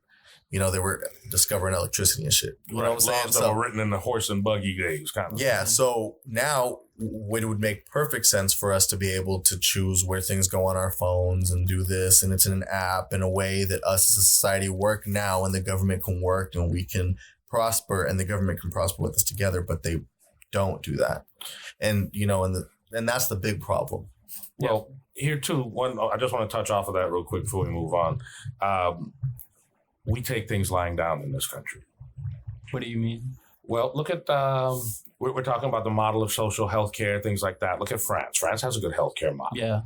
they were discovering electricity and shit. You know what I'm saying? Laws that were written in the horse and buggy days, kind of. Yeah. So now it would make perfect sense for us to be able to choose where things go on our phones and do this. And it's in an app in a way that us as a society work now, and the government can work and we can prosper, and the government can prosper with us together, but they don't do that. And, and that's the big problem. Well, here too, I just want to touch off of that real quick before we move on. We take things lying down in this country. What do you mean? Well, look at, we're talking about the model of social health care, things like that. Look at France. France has a good healthcare model. Yeah.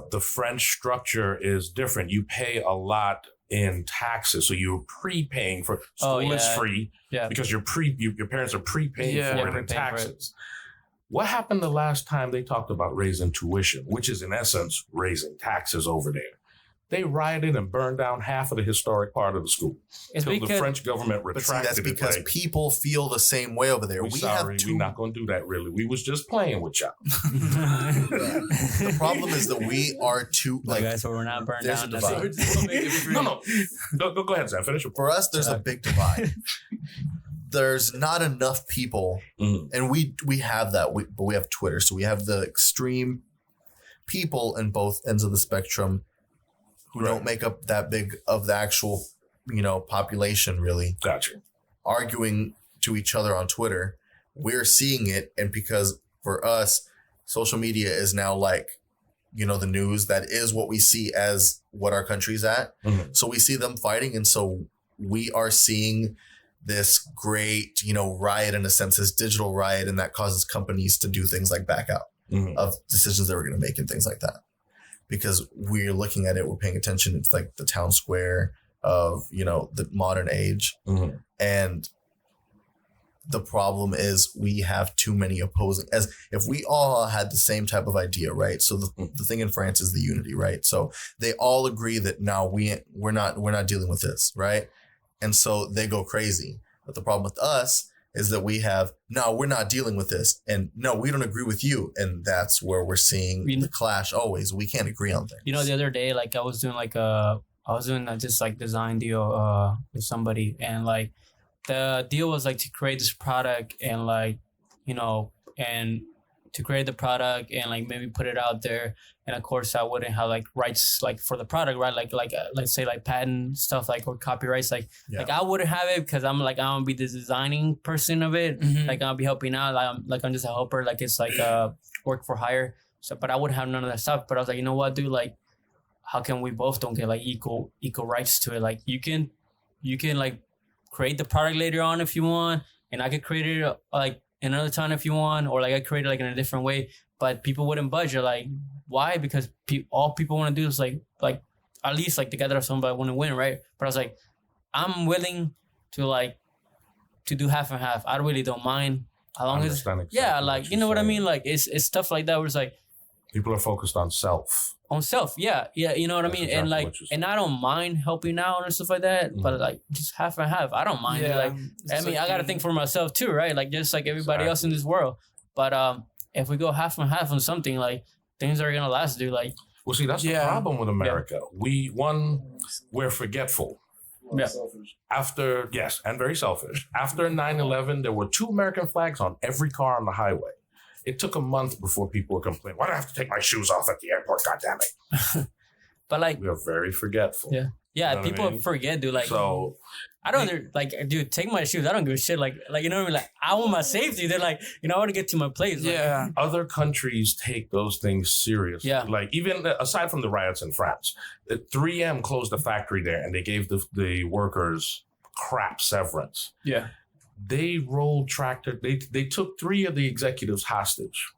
The French structure is different. You pay a lot in taxes, so you're prepaying for school is free because your parents are prepaying for it in taxes. What happened the last time they talked about raising tuition, which is in essence raising taxes over there? They rioted and burned down half of the historic part of the school until the French government retracted. That's because people feel the same way over there. We're not going to do that, really. We was just playing with y'all. The problem is that we are too, like... Okay, so we're not burned down. No. Go ahead, Sam. Finish. For us, there's a big divide. There's not enough people, and we have that, but we have Twitter. So we have the extreme people in both ends of the spectrum who don't make up that big of the actual, population, really. Gotcha. Arguing to each other on Twitter. We're seeing it, and because for us, social media is now like, the news. That is what we see as what our country's at. Mm-hmm. So we see them fighting, and so we are seeing this great, riot in a sense, this digital riot, and that causes companies to do things like back out of decisions they were going to make and things like that. Because we're looking at it, we're paying attention. It's like the town square of, the modern age. Mm-hmm. And the problem is we have too many opposing, as if we all had the same type of idea, right? So the thing in France is the unity, right? So they all agree that now we're not dealing with this, right? And so they go crazy. But the problem with us is that we have, no, we're not dealing with this. And no, we don't agree with you. And that's where we're seeing the clash always. We can't agree on things. The other day, like I was doing just like design deal with somebody. And like the deal was like to create this product and like, and to create the product and like maybe put it out there. And of course I wouldn't have like rights like for the product, right? Like let's say like patent stuff, like, or copyrights, like I wouldn't have it because I'm gonna be the designing person of it. Mm-hmm. Like I'll be helping out. I'm just a helper. Like it's like work for hire. So, but I wouldn't have none of that stuff. But I was like, you know what, dude? Like, how can we both don't get like equal rights to it? Like you can like create the product later on if you want, and I could create it like another time if you want, or like I create it like in a different way. But people wouldn't budge. Like, why? Because all people want to do is like at least like together somebody want to win, right? But I was like, I'm willing to do half and half. I really don't mind. How long is like you know what I mean? Like it's stuff like that where it's like people are focused on self. On self, yeah, you know what I mean, Exactly and like, and I don't mind helping out and stuff like that, but like just half and half, I don't mind it. Like, I mean, I gotta think for myself too, right? Like just like everybody else in this world. But if we go half and half on something, like things are gonna last, dude. Like, well, see, that's the problem with America. We're forgetful. Selfish. After and very selfish. After 9/11, there were 2 American flags on every car on the highway. It took a month before people were complaining. Why do I have to take my shoes off at the airport? God damn it. But like, we are very forgetful. Yeah. Yeah. You know people forget, dude. Like, so I don't like, dude, take my shoes. I don't give a shit. Like, you know what I mean? Like, I want my safety. They're like, you know, I want to get to my place. Like, Yeah. other countries take those things seriously. Yeah. Like even aside from the riots in France, 3M closed the factory there and they gave the workers crap severance. Yeah. They rolled tractor. They took 3 of the executives hostage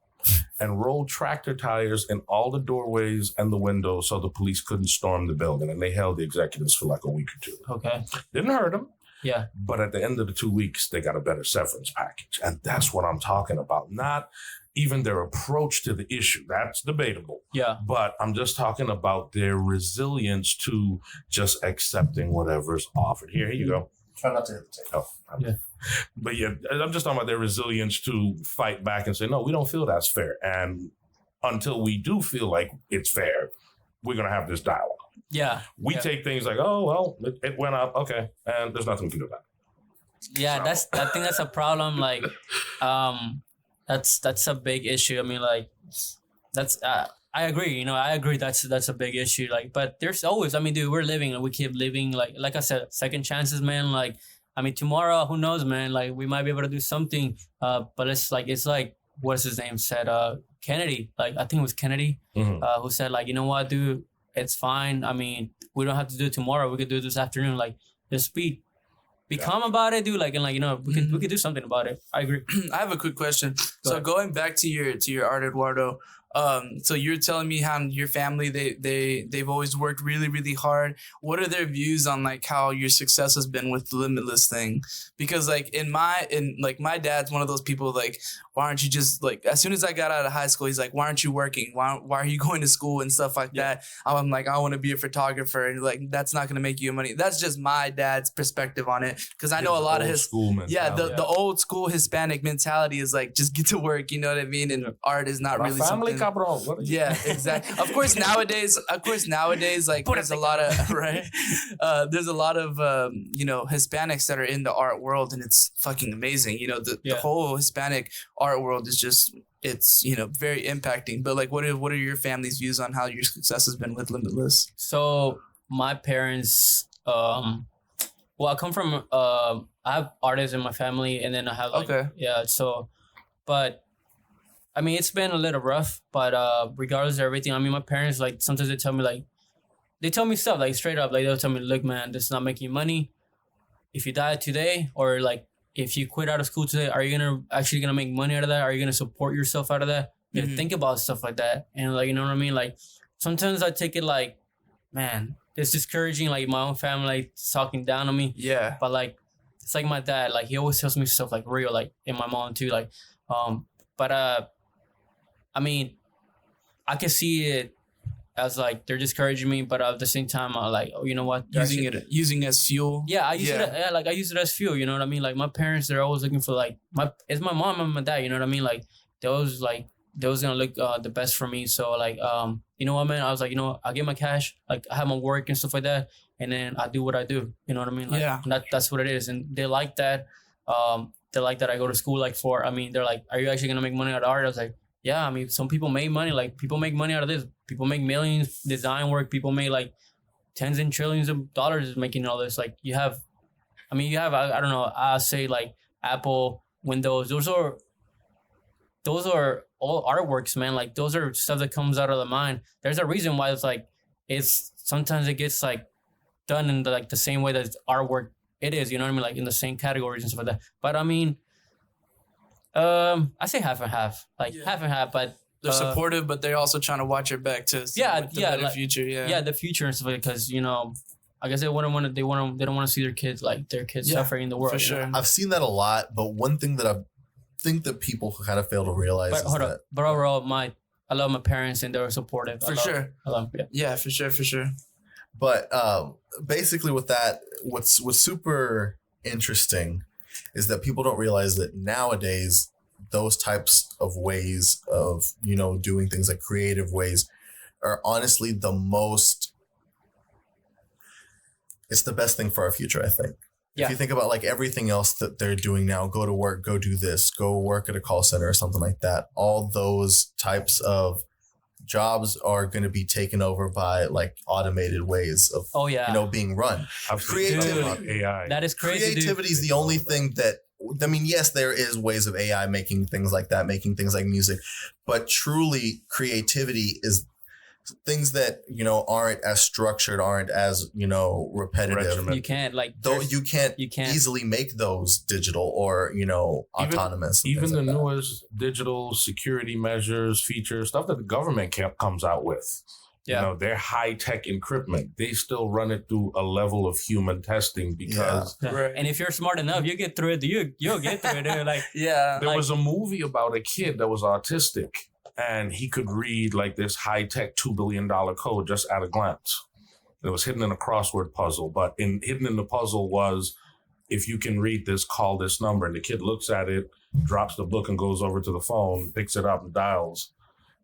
and rolled tractor tires in all the doorways and the windows so the police couldn't storm the building. And they held the executives for like a week or 2. Okay. Didn't hurt them. Yeah. But at the end of the 2 weeks, they got a better severance package. And that's what I'm talking about. Not even their approach to the issue. That's debatable. Yeah. But I'm just talking about their resilience to just accepting whatever's offered. Here you go. Try not to hit the table. Yeah. But yeah, I'm just talking about their resilience to fight back and say, no, we don't feel that's fair. And until we do feel like it's fair, we're going to have this dialogue. Yeah. We take things like, oh, well, it went up. Okay. And there's nothing we can do about it. Yeah. So. I think that's a problem. Like, that's a big issue. I mean, like, I agree. You know, I agree. That's a big issue. Like, but there's always, I mean, dude, we're living and we keep living. Like I said, second chances, man. Like, I mean, tomorrow, who knows, man? Like, we might be able to do something. But it's like, what's his name said? Kennedy. Like, I think it was Kennedy, who said, like, you know what, dude, it's fine. I mean, we don't have to do it tomorrow. We could do it this afternoon. Like, just be calm about it, dude. Like, and like, you know, we could do something about it. I agree. I have a quick question. Go ahead. Going back to your art, Eduardo. So you're telling me how your family they've always worked really, really hard. What are their views on like how your success has been with the Limitless thing? Because like my dad's one of those people like, why aren't you just like, as soon as I got out of high school, he's like, why aren't you working? Why are you going to school and stuff like that? I'm like, I want to be a photographer, and like that's not gonna make you money. That's just my dad's perspective on it, because I know a lot of his school mentality. the old school Hispanic mentality is like just get to work, you know what I mean? And art is not really something. Cabron. Yeah, exactly. Of course nowadays, like there's a lot of right. There's a lot of you know, Hispanics that are in the art world, and it's fucking amazing. You know, the whole Hispanic art world is just, it's, you know, very impacting. But like, what are your family's views on how your success has been with Limitless? So my parents, well, I come from I have artists in my family, and then I have like, so, but I mean, it's been a little rough, but regardless of everything, I mean, my parents, like, sometimes they tell me stuff, like, straight up, like, they'll tell me, look, man, this is not making you money. If you die today, or, like, if you quit out of school today, are you actually gonna make money out of that? Are you gonna support yourself out of that? You gotta think about stuff like that. And, like, you know what I mean? Like, sometimes I take it like, man, it's discouraging, like, my own family, like, talking down on me. Yeah. But, like, it's like my dad, like, he always tells me stuff, like, real, like, and my mom, too, like, but, I mean, I can see it as like they're discouraging me, but at the same time, I'm like, oh, you know what? Using as fuel. Yeah, I use it. Like I use it as fuel. You know what I mean? Like my parents, they're always looking for like it's my mom and my dad. You know what I mean? Like they was gonna look the best for me. So like you know what, man? I was like, you know, I get my cash, like I have my work and stuff like that, and then I do what I do. You know what I mean? Like, that's what it is, and they like that. They like that I go to school like for. I mean, they're like, are you actually gonna make money out of art? I was like, yeah, I mean, some people make money. Like, people make money out of this. People make millions, design work. People make, like, tens and trillions of dollars making all this. Like, I don't know, I'll say, like, Apple, Windows. Those are all artworks, man. Like, those are stuff that comes out of the mind. There's a reason why sometimes it gets, like, done in, the same way that artwork it is. You know what I mean? Like, in the same categories and stuff like that. But, I mean... I say half and half, half and half, but they're supportive, but they're also trying to watch your back to see the better like, future. The future and stuff, because I guess they don't want to see their kids suffering in the world. For sure. I've seen that a lot, but one thing that I think that people kind of fail to realize is that. But overall, I love my parents and they were supportive. For sure. I love them. Yeah, for sure. But basically, with that, what's super interesting is that people don't realize that nowadays those types of ways of doing things, like creative ways, are honestly it's the best thing for our future, I think. Yeah. If you think about like everything else that they're doing now, go to work, go do this, go work at a call center or something like that, all those types of jobs are going to be taken over by like automated ways of being run. Creativity, AI. That is crazy. Creativity is the only thing that, I mean, yes, there is ways of AI making things like that, making things like music, but truly creativity is things that aren't as structured, aren't as repetitive. You can't you can't easily make those digital or autonomous. Even the like newest digital security measures, features, stuff that the government comes out with. Yeah. Their high tech encryptment, they still run it through a level of human testing because. Yeah. Right. And if you're smart enough, you get through it. You'll get through it. Like there was a movie about a kid that was autistic. And he could read like this high-tech $2 billion code just at a glance. It was hidden in a crossword puzzle, but hidden in the puzzle was, if you can read this, call this number. And the kid looks at it, drops the book and goes over to the phone, picks it up and dials.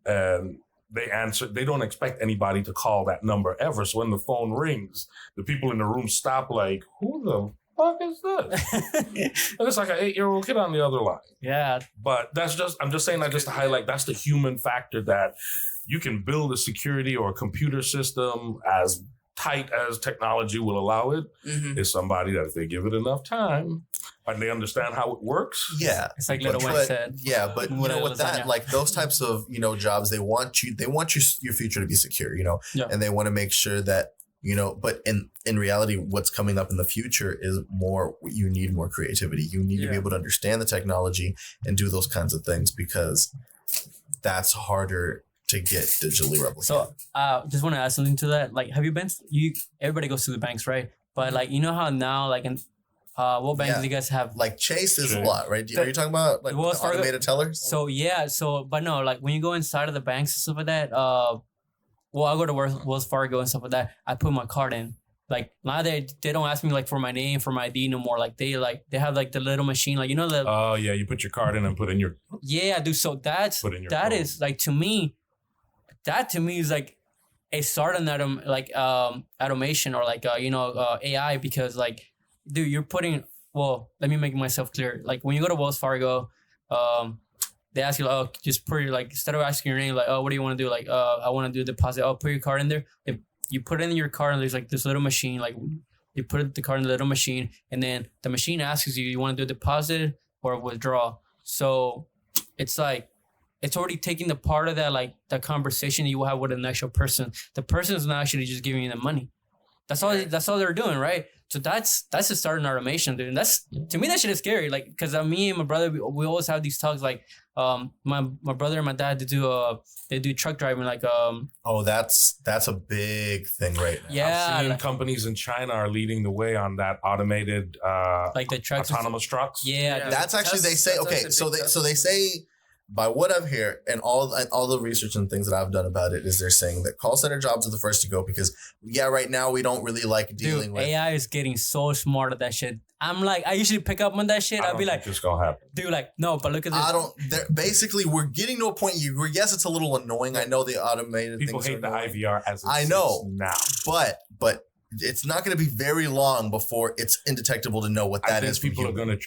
And they answer. They don't expect anybody to call that number ever. So when the phone rings, the people in the room stop like, who the fuck is this? And it's like an 8-year-old kid on the other line. Yeah. But I'm just saying that just to highlight, that's the human factor, that you can build a security or a computer system as tight as technology will allow it. Mm-hmm. Is somebody that if they give it enough time and they understand how it works. Yeah. It's like Little Wayne said. Yeah, but with that, like those types of, jobs, they want your future to be secure, and they want to make sure that but in reality, what's coming up in the future is you need more creativity. You need to be able to understand the technology and do those kinds of things, because that's harder to get digitally replicated. So just want to add something to that. Like, have you been, everybody goes to the banks, right? But like, how now, like in, what banks do you guys have? Like Chase is a lot, right? Are you talking about like the automated tellers? So but no, like when you go inside of the banks and stuff like that, well, I go to Wells Fargo and stuff like that. I put my card in. Like now they don't ask me like for my name, for my ID no more. Like they have like the little machine, like the. Oh yeah, you put your card in and put in your. Yeah, dude. So that is like to me is like a start on that automation or like AI, because like, dude, you're putting. Well, let me make myself clear. Like when you go to Wells Fargo, they ask you, like, oh, just put your, like, instead of asking your name, like, oh, what do you want to do? Like, I want to do a deposit. Oh, put your card in there. You put it in your card, and there's like this little machine. Like, you put the card in the little machine, and then the machine asks you want to do a deposit or withdraw. So it's like, it's already taking the part of that, like, the conversation you will have with an actual person. The person is not actually just giving you the money. That's all they're doing, right? So that's the start in automation, dude. And that's, to me, that shit is scary. Like, because me and my brother, we always have these talks. Like, my brother and my dad, they do truck driving. Like, oh, that's a big thing right now. Yeah, I've seen companies in China are leading the way on that automated, like the trucks, autonomous trucks. Yeah, that's actually, they say, okay, so they say, by what I've heard and all the research and things that I've done about it, is they're saying that call center jobs are the first to go, because right now we don't really like dealing with AI is getting so smart at that shit. I'm like, I usually pick up on that shit. I'll be like, it's gonna happen. Dude, like, no, but look at this. Basically, we're getting to a point. Yes, it's a little annoying. I know the automated people things hate the IVR as it I know now, but it's not going to be very long before it's indetectable to know what that is.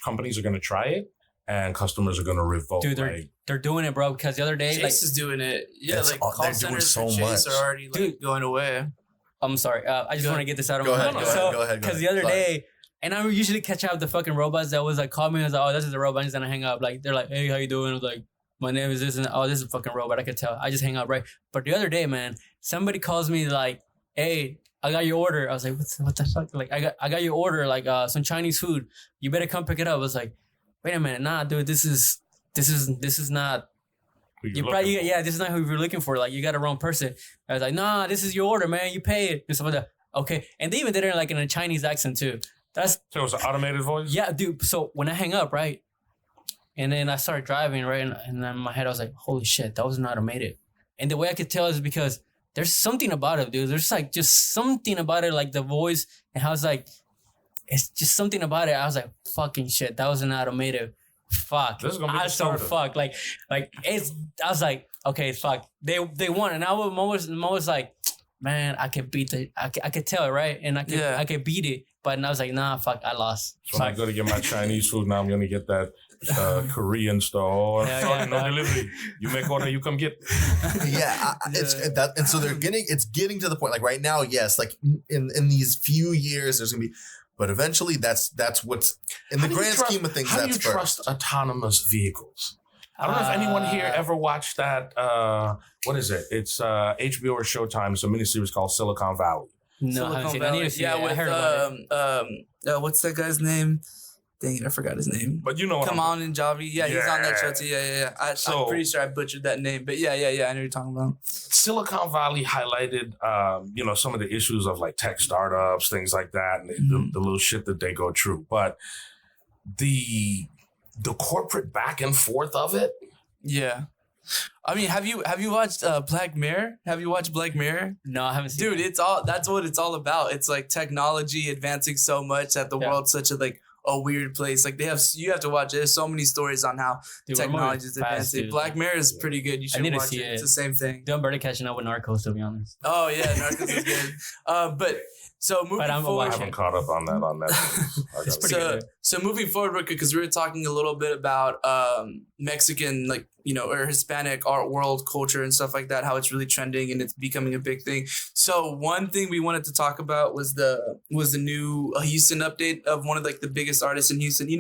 Companies are gonna try it, and customers are gonna revolt. Dude, they're doing it, bro. Because the other day, Chase is doing it. Yeah, like they're call doing centers so for Chase much. are already like going away. I'm sorry. I just want to get this out of Go my ahead, mind. go ahead. Because the other day, and I usually catch up the fucking robots that was like, call me and was like, oh, this is a robot. And then I hang up. Like, they're like, hey, how you doing? I was like, my name is this, and oh, this is a fucking robot. I could tell. I just hang up, right? But the other day, man, somebody calls me like, hey, I got your order. I was like, what the fuck? Like, I got your order, like some Chinese food. You better come pick it up. I was like, wait a minute, nah, dude, this is not You probably, yeah, this is not who you're looking for. Like, you got the wrong person. I was like, nah, this is your order, man. You pay it. And stuff like that. Okay. And they even did it like in a Chinese accent too. So it was an automated voice? Yeah, dude. So when I hang up, right? And then I started driving, right? And then in my head, I was like, holy shit, that was not automated. And the way I could tell is because there's something about it, dude. There's like just something about it, like the voice. And I was like, it's just something about it. I was like, fucking shit, that was an automated. Fuck. This is gonna be I was so fucked. Like it's. I was like, okay, fuck. They won, and I was like, man, I could beat the. I could tell it, right, and I could beat it. But I was like, nah, fuck, I lost. So when I go to get my Chinese food now, I'm gonna get that Korean store. No delivery. You make order, you come get. It's that, and so it's getting to the point. Like right now, yes, like in these few years, there's gonna be. But eventually, that's what's in the grand scheme of things. How do you trust autonomous vehicles? I don't know if anyone here ever watched that. What is it? It's HBO or Showtime. It's a miniseries called Silicon Valley. No, I haven't seen it. I need to see it. I heard about it. What's that guy's name? Dang it, I forgot his name. But you know what? Come on in Javi. Yeah, he's on that show too. Yeah. I'm pretty sure I butchered that name. But yeah, I know what you're talking about. Silicon Valley highlighted, some of the issues of like tech startups, things like that, and the little shit that they go through. But the corporate back and forth of it. Yeah. I mean, have you watched Black Mirror? Have you watched Black Mirror? No, I haven't seen it. Dude, that's what it's all about. It's like technology advancing so much that the world's such a weird place. Like you have to watch it. There's so many stories on how technology is advancing. Black Mirror is pretty good. You should watch it. It's the same thing. Doing better catching up with Narcos, to be honest. Oh yeah, Narcos is good. But so moving forward, I haven't caught up on that on Netflix. It's pretty good. So moving forward, because we were talking a little bit about Mexican, or Hispanic art world culture and stuff like that, how it's really trending and it's becoming a big thing. So one thing we wanted to talk about was the new Houston update of one of the biggest artists in Houston. Do you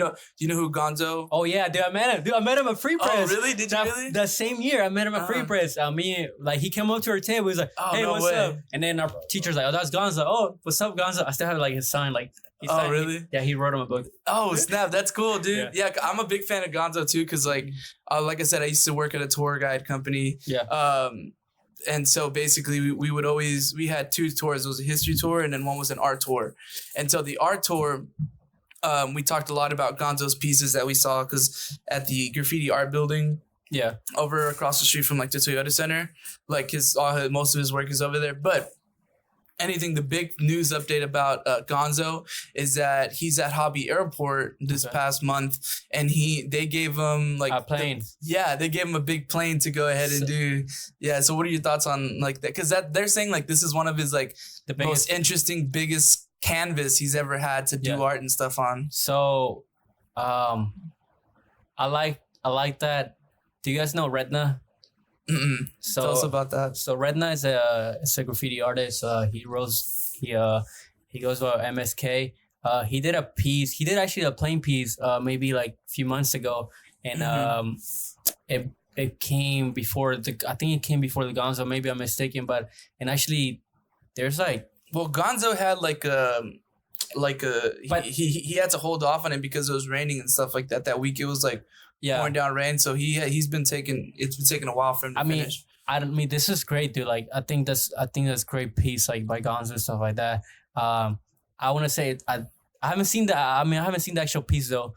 know who Gonzo? Oh yeah, dude, I met him. Dude, I met him at Free Press. Oh really? Did you really? The same year, I met him at Free Press. He came up to our table. He was like, "Hey, what's up?" And then our teacher's like, "Oh, that's Gonzo. Oh, what's up, Gonzo?" I still have his sign. Really? He wrote him a book. Oh snap, that's cool, dude. Yeah, I'm a big fan of Gonzo too, because like I said, I used to work at a tour guide company. Yeah. And so basically we had two tours. It was a history tour and then one was an art tour. And so the art tour, we talked a lot about Gonzo's pieces that we saw because at the graffiti art building. Yeah. Over across the street from the Toyota Center, most of his work is over there. But the big news update about Gonzo is that he's at Hobby Airport this past month, and they gave him a plane. They gave him a big plane to go ahead and do. Yeah. So what are your thoughts on that? Because they're saying this is one of his the most interesting, biggest canvas he's ever had to do art and stuff on. So, I like that. Do you guys know Redna? So tell us about that. So Redna is a graffiti artist. He goes to MSK. He did a piece. He did actually a plain piece. Maybe a few months ago, and it came before I think it came before the Gonzo. Maybe I'm mistaken, and actually there's Gonzo had he had to hold off on it because it was raining and stuff like that. That week it was pouring down rain, so it's been taking a while for him to finish. I mean, this is great, dude. I think that's great piece by Gonzo and stuff like that. I want to say I haven't seen that. I mean, I haven't seen the actual piece though.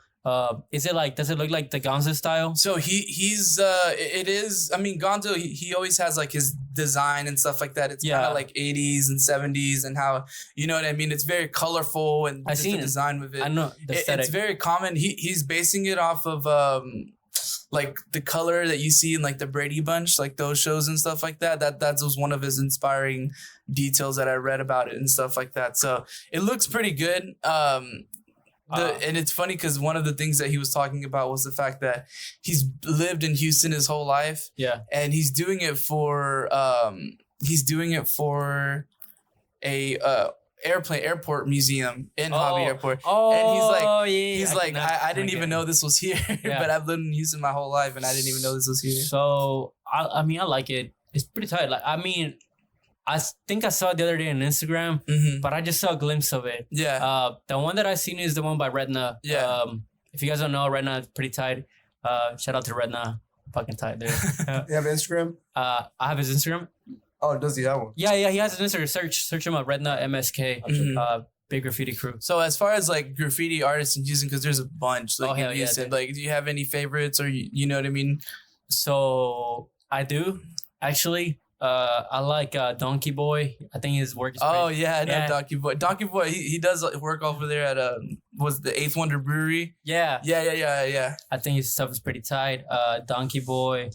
Is it does it look like the Gonzo style? So it is. I mean, Gonzo, he always has his design and stuff like that. It's kind of 80s and 70s and how, you know what I mean? It's very colorful and I seen the design with it. I know. It's very common. He's basing it off of the color that you see in the Brady Bunch, those shows and stuff like that. That was one of his inspiring details that I read about it and stuff like that. So it looks pretty good. And it's funny because one of the things that he was talking about was the fact that he's lived in Houston his whole life. Yeah. And he's doing it for a airport museum in Hobby Airport. Oh, and he's I didn't even know this was here, but I've lived in Houston my whole life and I didn't even know this was here. So I mean, I like it. It's pretty tight. I think I saw it the other day on Instagram, but I just saw a glimpse of it. Yeah. The one that I seen is the one by Redna. Yeah. If you guys don't know, Redna is pretty tight. Shout out to Redna. fucking tight, dude. You have Instagram? I have his Instagram. Oh, does he have one? Yeah, he has an Instagram. Search him up. Redna MSK. Mhm. Big graffiti crew. So as far as like graffiti artists in Houston, because there's a bunch. Like Oh, in hell yeah, Houston, dude. like do you have any favorites or you know what I mean? So I do actually. I like Donkey Boy. I think his work is. Oh pretty, yeah, I know Yeah. Donkey Boy. Donkey Boy, he does like, work over there at was the Eighth Wonder Brewery. yeah. Yeah. I think his stuff is pretty tight. Donkey Boy.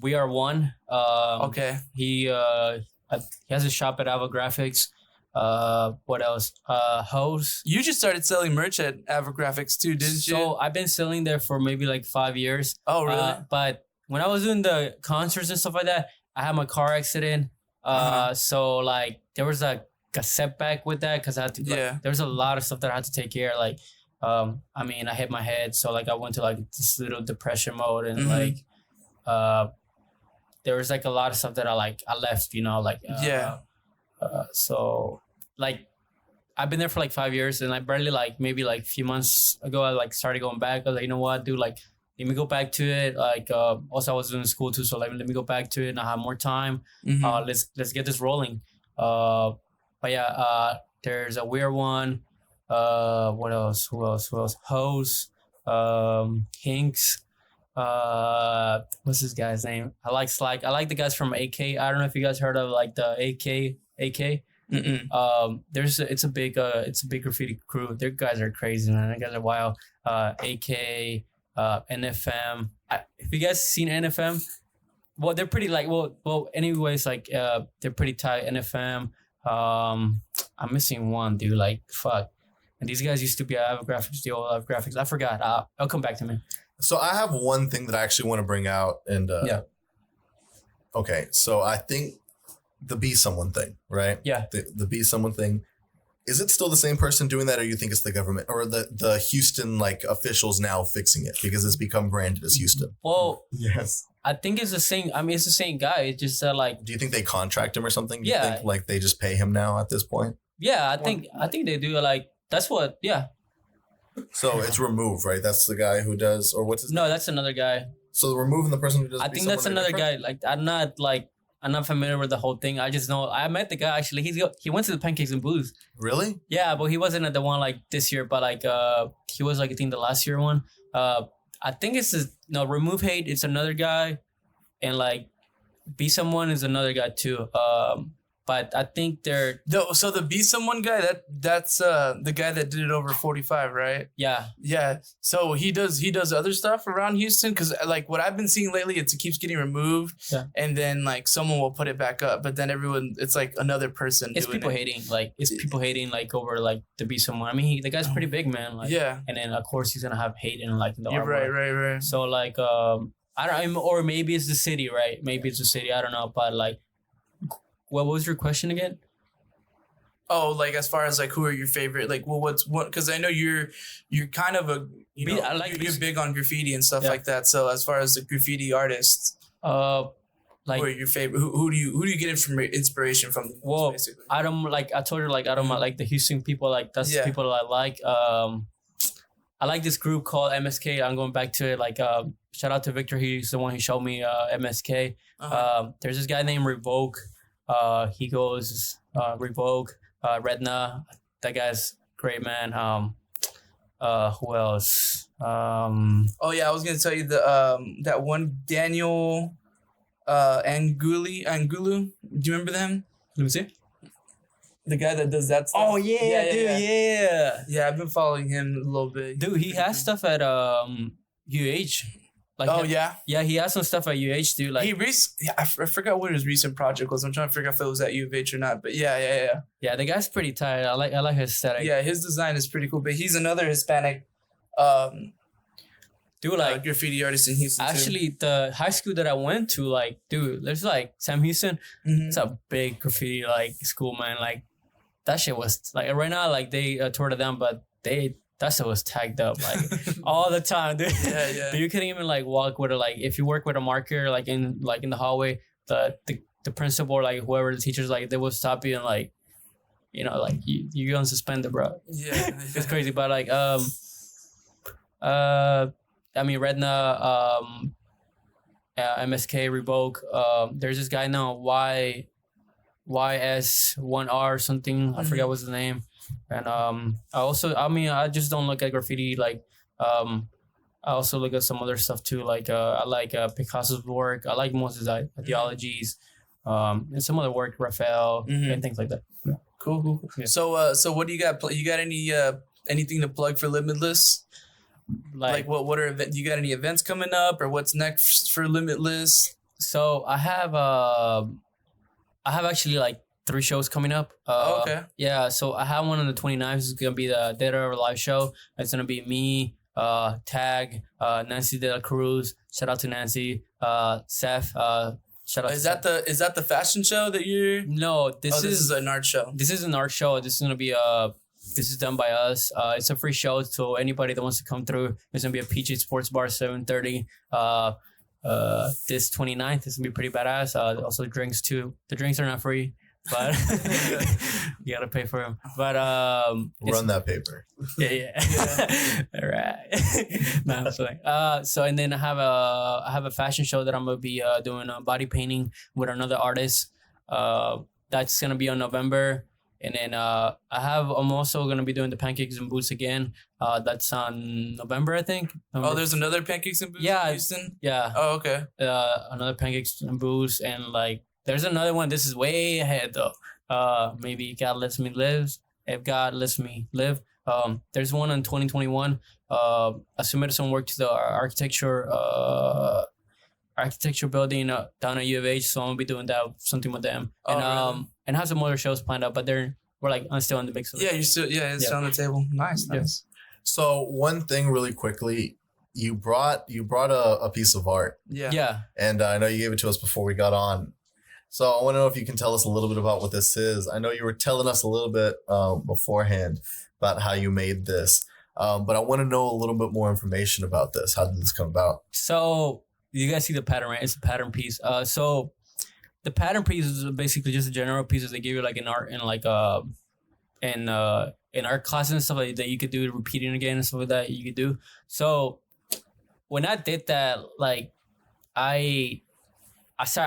We Are One. Okay. He has a shop at Ava Graphics. What else? Hose. You just started selling merch at Graphics too, didn't you? So I've been selling there for maybe like 5 years. Oh really? But when I was doing the concerts and stuff like that, I had my car accident. So like there was a setback with that because I had to. Like, Yeah. there was a lot of stuff that I had to take care of. Like, I mean, I hit my head, so like I went to like this little depression mode, and Mhm. like, there was like a lot of stuff that I left. You know, like Yeah. So like I've been there for like 5 years, and I barely like maybe like a few months ago I like started going back. I was like, you know what, dude, like let me go back to it. Like also I was doing school too, so like let me go back to it and I have more time. Mhm. Let's get this rolling. But yeah, there's a weird one. What else? Who else? Hose, Hinks. What's this guy's name? I like Slack. I like the guys from AK. I don't know if you guys heard of like the AK. Mm-mm. It's a big graffiti crew. Their guys are crazy, man. Their guys are wild. AK, NFM. Have you guys seen NFM? Well, they're pretty like anyways, like they're pretty tight. NFM. I'm missing one, dude. Like fuck. And these guys used to be at Graphics, the old Graphics. I forgot. I'll come back to me. So I have one thing that I actually want to bring out, and Yeah. Okay, so I think the Be Someone thing, right? Yeah. The Be Someone thing. Is it still the same person doing that, or you think it's the government or the Houston like officials now fixing it because it's become branded as Houston? Well, Yes. I think it's the same. I mean, it's the same guy. It's just like, Do you think they contract him or something? Do you Yeah. think like they just pay him now at this point? yeah, I think they do. Like that's what. Yeah. So it's Remove, right? That's the guy who does, or what's his No, that's another guy. So removing the person who does. I Be think that's Someone another different? guy. Like I'm not familiar with the whole thing. I just know I met the guy actually. He went to the Pancakes and Booze. Really? Yeah, but he wasn't at the one like this year. But like he was like I think the last year one. I think Remove Hate. It's another guy, and like Be Someone is another guy too. But I think they're So the Be Someone guy, that's the guy that did it over 45, right? yeah. Yeah. So he does other stuff around Houston because like what I've been seeing lately, it keeps getting removed, Yeah. and then like someone will put it back up, but then it's like another person. It's doing people it. hating. Like it's people hating like over like to Be Someone. I mean, the guy's pretty big, man. Like, Yeah. and then of course he's gonna have hate in like the You're artwork. right. So like I don't, or maybe it's the city, right? Maybe it's the city. I don't know, but like, what was your question again? Oh, like as far as like who are your favorite? Like, well, what? Because I know you're kind of a I like you're big on graffiti and stuff Yeah. like that. So as far as the graffiti artists, Like who are your favorite? Who do you get inspiration from? Well, basically. I don't like. I told her like I don't like the Houston people. Like that's Yeah. the people I like. I like this group called MSK. I'm going back to it. Like shout out to Victor. He's the one who showed me MSK. There's this guy named Revoke. He goes Revoke. Redna. That guy's great, man. Who else? Oh yeah, I was gonna tell you the that one Daniel Angulu. Do you remember them? Let me see. The guy that does that stuff. Oh yeah, dude, yeah. Yeah, I've been following him a little bit. Dude, he has stuff at UH. Like Oh yeah. yeah, he has some stuff at UH, dude. Like I forgot what his recent project was. I'm trying to figure out if it was at U of H or not. But yeah. yeah, the guy's pretty tight. I like his aesthetic. Yeah, his design is pretty cool. But he's another Hispanic Dude, like graffiti artist in Houston. actually the high school that I went to, like, dude, there's like Sam Houston. Mhm. It's a big graffiti like school, man. Like that shit was like right now, like they tore it down, but that shit was tagged up like all the time, dude. Yeah. You couldn't even like walk with it. Like if you work with a marker, like in the hallway, the principal or like whoever the teachers, like they will stop you and like, you know, like you on suspended, bro. Yeah. It's crazy, but like I mean, Redna, MSK, Revoke. There's this guy now, YS1R something. I forget what's the name. And I just don't look at graffiti like. I also look at some other stuff too. Like I like Picasso's work. I like most of his ideologies. And some other work, Raphael and things like that. Yeah. Cool. Yeah. So what do you got? You got any anything to plug for Limitless? Like what are you got any events coming up or what's next for Limitless? So I have actually like 3 shows coming up. Okay. Yeah, so I have one on the 29th. It's gonna be the Dead or Alive show. It's gonna be me, Tag, Nancy De La Cruz. Shout out to Nancy. Seth. Shout out. Is that the fashion show that you're? No, this is an art show. This is an art show. This is gonna be this is done by us. It's a free show, so anybody that wants to come through, there's gonna be a PG Sports Bar 7:30. This 29th is gonna be pretty badass. Also drinks too. The drinks are not free, but you gotta pay for them. But Run that paper. Yeah. All right. No, I'm sorry. So and then I have a fashion show that I'm gonna be doing body painting with another artist. That's gonna be on November. And then I'm also gonna be doing the Pancakes and Boots again. That's on November, I think. Oh, there's another Pancakes and Boots in Houston? Yeah. Oh, okay. Another Pancakes and Boots, and like there's another one. This is way ahead though. Maybe God lets me live. If God lets me live. There's one in 2021. I submitted some work to the architecture building down at U of H, so I'm gonna be doing something with them. Oh, And really? and have some other shows planned out, but I'm still in the mix of it. Yeah, it's on the table. Nice. So one thing really quickly, you brought a piece of art, Yeah. and I know you gave it to us before we got on. So I want to know if you can tell us a little bit about what this is. I know you were telling us a little bit beforehand about how you made this, but I want to know a little bit more information about this. How did this come about? So you guys see the pattern, right? It's a pattern piece. So the pattern piece is basically just a general pieces they give you like in art and like in art classes and stuff like that you could do repeating again and stuff like that you could do. So when I did that, like I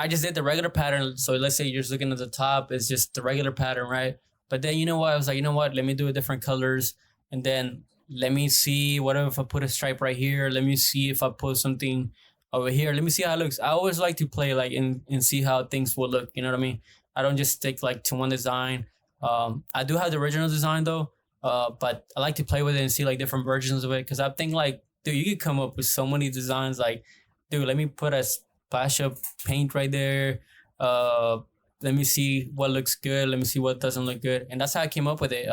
just did the regular pattern. So let's say you're just looking at the top, it's just the regular pattern, right? But then I was like, let me do different colors, and then let me see what if I put a stripe right here. Let me see if I put something over here. Let me see how it looks. I always like to play like and see how things will look. You know what I mean? I don't just stick like to one design. I do have the original design though, but I like to play with it and see like different versions of it, because I think like, dude, you could come up with so many designs. Like, dude, let me put a splash of paint right there. Let me see what looks good. Let me see what doesn't look good, and that's how I came up with it.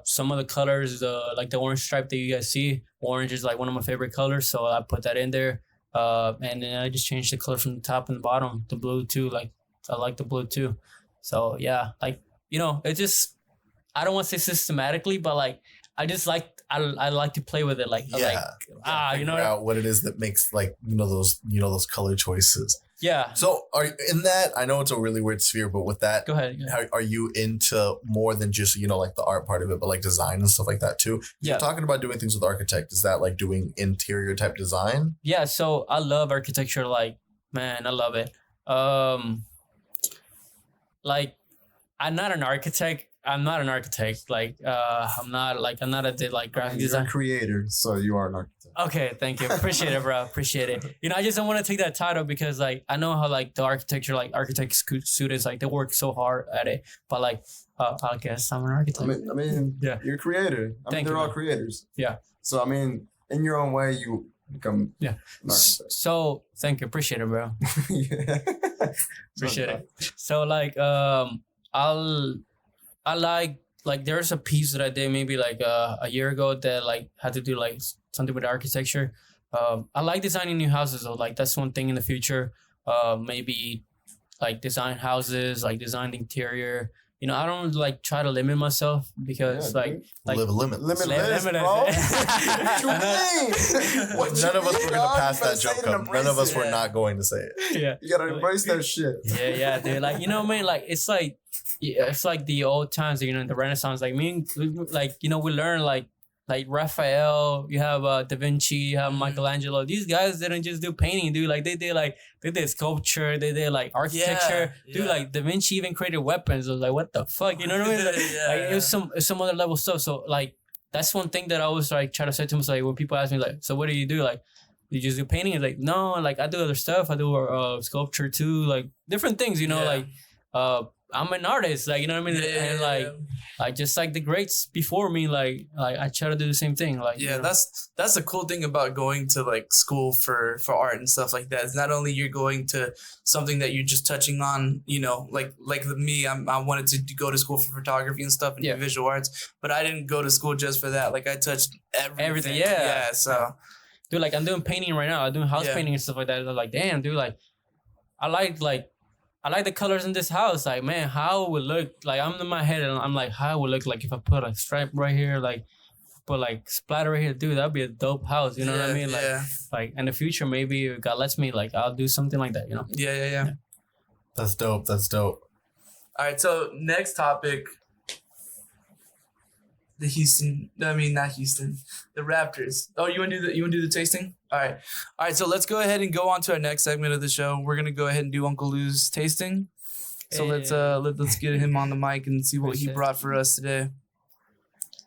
Some of the colors, like the orange stripe that you guys see, orange is like one of my favorite colors, so I put that in there. And then I just changed the color from the top and the bottom. The blue too, like I like the blue too. So yeah, like it just, I don't want to say systematically, but like I just like I like to play with it. Like Figure out what it is that makes like those color choices. Yeah. So are in that, I know it's a really weird sphere, but with that, Go ahead. Yeah. how, are you into more than just like the art part of it, but like design and stuff like that too? Yeah. You're talking about doing things with architect. Is that like doing interior type design? Yeah. So I love architecture. Like, man, I love it. Like, I'm not an architect. Like, I'm not a graphic You're design a creator, so you are an architect. Okay, thank you. Appreciate it, bro. Appreciate it. I just don't want to take that title because, like, I know how, like, the architecture, like, architects students, like, they work so hard at it. But, like, I guess I'm an architect. I mean, Yeah. you're a creator. Thank they're you, all man. creators. Yeah. So, I mean, in your own way, you become Yeah. an architect. So, thank you. Appreciate it, bro. Yeah. Appreciate it. So, like, I like, there's a piece that I did maybe, like, a year ago that, like, had to do, like, something with architecture. I like designing new houses though. Like that's one thing in the future. Maybe like design houses, like design the interior. I don't like try to limit myself because like Live limitless. Limitless, Limitless. bro. What you mean? What None you of us mean, were gonna dog? pass You that better say joke it and up. None of embrace us were it. not going to say it. yeah. You gotta embrace that shit. Yeah, dude. Like what I mean? Like it's like the old times. The Renaissance. Like me, like we learn like like Raphael, you have Da Vinci, you have Michelangelo. These guys didn't just do painting, dude. Like they did sculpture, they did like architecture. Dude, like Da Vinci even created weapons. I was like, what the fuck? You know what I mean? Like, like it was some other level stuff. So like that's one thing that I always like try to say to myself, like when people ask me like, so what do you do? Like, you just do painting? It's like, no, like I do other stuff. I do sculpture too, like different things, you know, like I'm an artist, like, you know what I mean? And like just like the greats before me, like I try to do the same thing. Like, yeah, you know? that's the cool thing about going to like school for art and stuff like that. It's not only you're going to something that you're just touching on, you know, like me, I wanted to go to school for photography and stuff and do visual arts, but I didn't go to school just for that. Like I touched everything. Yeah. So dude, like I'm doing painting right now. I'm doing house painting and stuff like that. I'm like, damn, dude, like I like the colors in this house. Like, man, how it would look. Like, I'm in my head and I'm like, how it would look like if I put a stripe right here, like, put like splatter right here. Dude, that'd be a dope house. You know what I mean? Like in the future, maybe if God lets me, like, I'll do something like that, you know? Yeah. That's dope. That's dope. All right, so next topic. Not Houston. The Raptors. Oh, you want to do the tasting? All right. So let's go ahead and go on to our next segment of the show. We're gonna go ahead and do Uncle Lou's tasting. So let's get him on the mic and see what he brought for us today.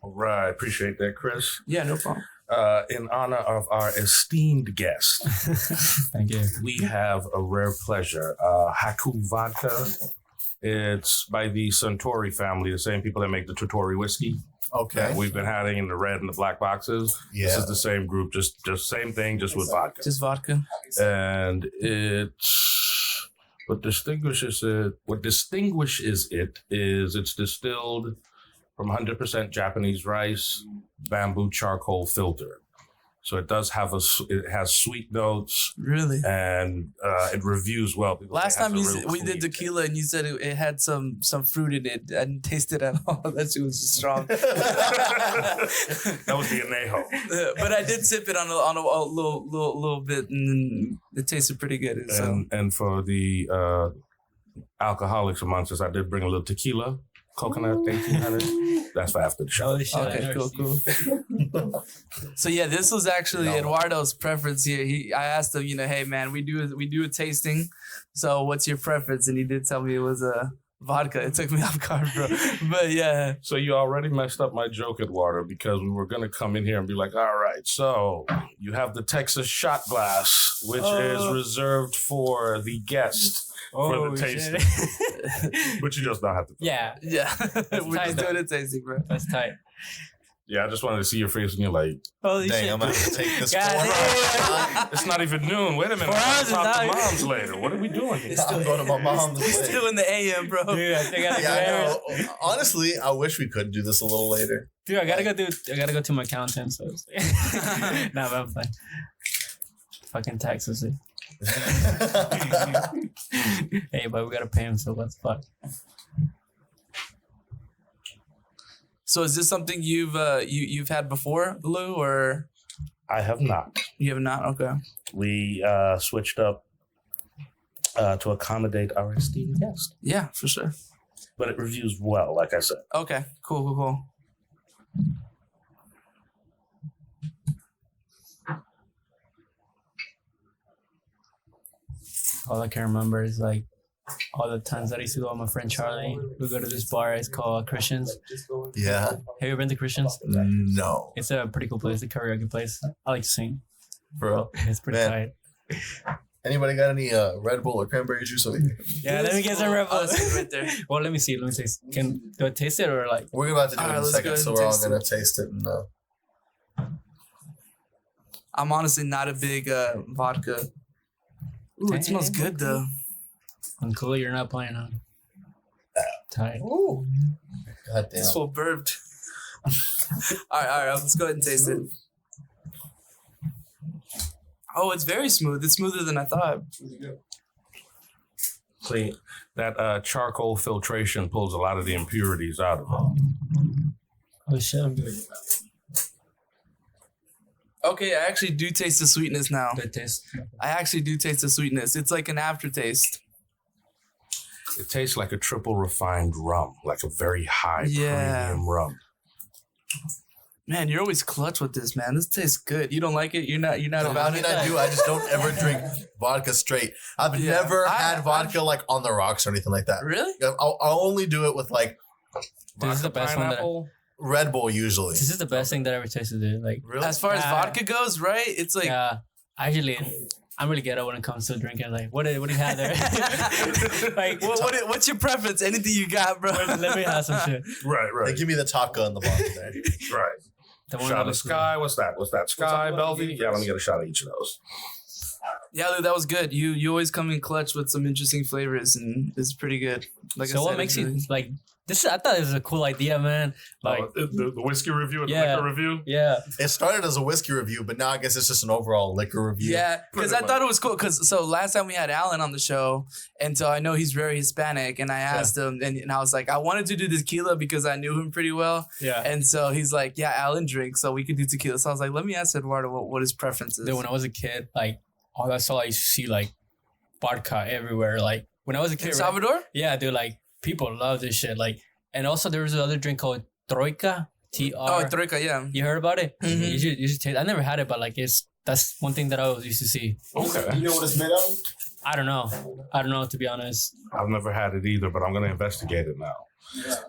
All right, appreciate that, Chris. Yeah, no problem. In honor of our esteemed guest, thank you. We have a rare pleasure, Haku Vodka. It's by the Suntory family, the same people that make the Totori whiskey. Okay. We've been having in the red and the black boxes. Yeah. This is the same group, just same thing, just with vodka. Just vodka. And it's what distinguishes it is it's distilled from 100% Japanese rice, bamboo charcoal filter. So it does have it has sweet notes. Really? And it reviews well. Last time we did tequila and you said it had some fruit in it. I didn't taste it at all. That shit was strong. That was the anejo. But I did sip it on a little bit and it tasted pretty good. And for the alcoholics amongst us, I did bring a little tequila. Coconut 1800. That's for after the show. Okay, cool. So yeah, this was actually Eduardo's preference here. I asked him, hey man, we do a tasting. So what's your preference? And he did tell me it was a vodka. It took me off guard, bro. But yeah. So you already messed up my joke, Eduardo, because we were gonna come in here and be like, all right, so you have the Texas shot glass, which is reserved for the guest. For the tasting. But you just don't have to. Yeah. We're just doing a tasting, bro. That's tight. Yeah, I just wanted to see your face and you're like, holy dang, shit. I'm going to take this it's not even noon. Wait a minute. I'll talk to moms later. What are we doing here? I'm going to my mom's. It's still in the AM, bro. Dude, I know. Honestly, I wish we could do this a little later. Dude, I gotta go to my accountant. So nah, but I'm fine. Fucking taxes. Hey, but we gotta pay him, so let's fuck. So is this something you've had before, Lou, or? I have not. You have not? Okay. We switched up to accommodate our esteemed guest. Yeah, for sure. But it reviews well, like I said. Okay, cool. All I can remember is like all the times that I used to go with my friend Charlie. We go to this bar. It's called Christians. Yeah. Have you ever been to Christians? No. It's a pretty cool place. It's a karaoke place. I like to sing. Bro. It's pretty tight. Anybody got any Red Bull or cranberry juice over here? Yeah, let me get some Red Bull. Right there. Well, let me see. Do I taste it or like? We're about to do it in a second, so we're all going to taste it. And, I'm honestly not a big vodka. Ooh, it smells good though. I'm cool. You're not playing on. Tight. Ooh. God damn. This full burped. all right. Let's go ahead and taste it. Oh, it's very smooth. It's smoother than I thought. See, that charcoal filtration pulls a lot of the impurities out of it. Oh shit, I'm good. Okay, I actually do taste the sweetness now. Good taste. I actually do taste the sweetness. It's like an aftertaste. It tastes like a triple refined rum, like a very high premium rum. Man, you're always clutch with this, man. This tastes good. You don't like it? You're not about it? I do. I just don't ever drink vodka straight. I've never had vodka like on the rocks or anything like that. Really? I'll only do it with like This is the best one that Red Bull usually. This is the best thing that I ever tasted, dude. Like, Really? As far as vodka goes, right? It's like actually, I'm really ghetto when it comes to drinking. Like, what do you have there? Like, what's your preference? Anything you got, bro? let me have some shit. Right. They give me the Taka in the bottom there. Right. The one Shot that of Sky. What's that? Sky, Belvy? Yeah, let me get a shot of each of those. Yeah, Luke, that was good. You always come in clutch with some interesting flavors, and it's pretty good. Like So I said, what makes you like this? I thought it was a cool idea, man. Like, the whiskey review and the Yeah. liquor review? yeah, It started as a whiskey review, but now I guess it's just an overall liquor review. Yeah, because I thought it was cool. Because so last time we had Alan on the show, and so I know he's very Hispanic, and I asked him, and I was like, I wanted to do tequila because I knew him pretty well, yeah. and so he's like, yeah, Alan drinks, so we could do tequila. So I was like, let me ask Eduardo what his preference is. Dude, when I was a kid, like, that's all I used to see, like, vodka everywhere. Like, when I was a kid, In right? Salvador? Yeah, dude, like, people love this shit. Like, and also there was another drink called Troika, TR. Oh, Troika, yeah. You heard about it? Mhm. You should taste. I never had it, but like, that's one thing that I always used to see. Okay. You know what it's made of? I don't know, to be honest. I've never had it either, but I'm going to investigate it now.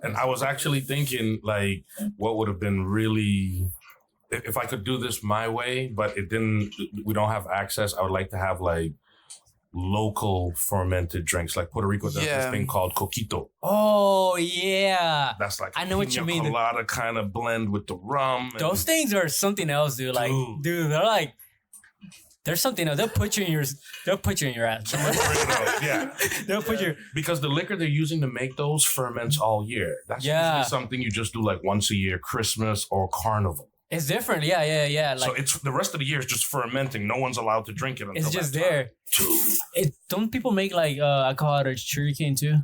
And I was actually thinking, like, what would have been really, if I could do this my way, but we don't have access, I would like to have, like, local fermented drinks. Like Puerto Rico does this thing called coquito. Oh yeah, That's like I know what you mean. A colada kind of blend with the rum. Those things are something else, dude. Like, dude, they're like, there's something else. They'll put you in your ass. Yeah. They'll put your Because the liquor they're using to make those ferments all year. That's usually something you just do like once a year, Christmas or Carnival. It's different. Yeah. Like, so it's the rest of the year is just fermenting. No one's allowed to drink it until it's just that there. time. Don't people make like alcohol out of sugarcane too?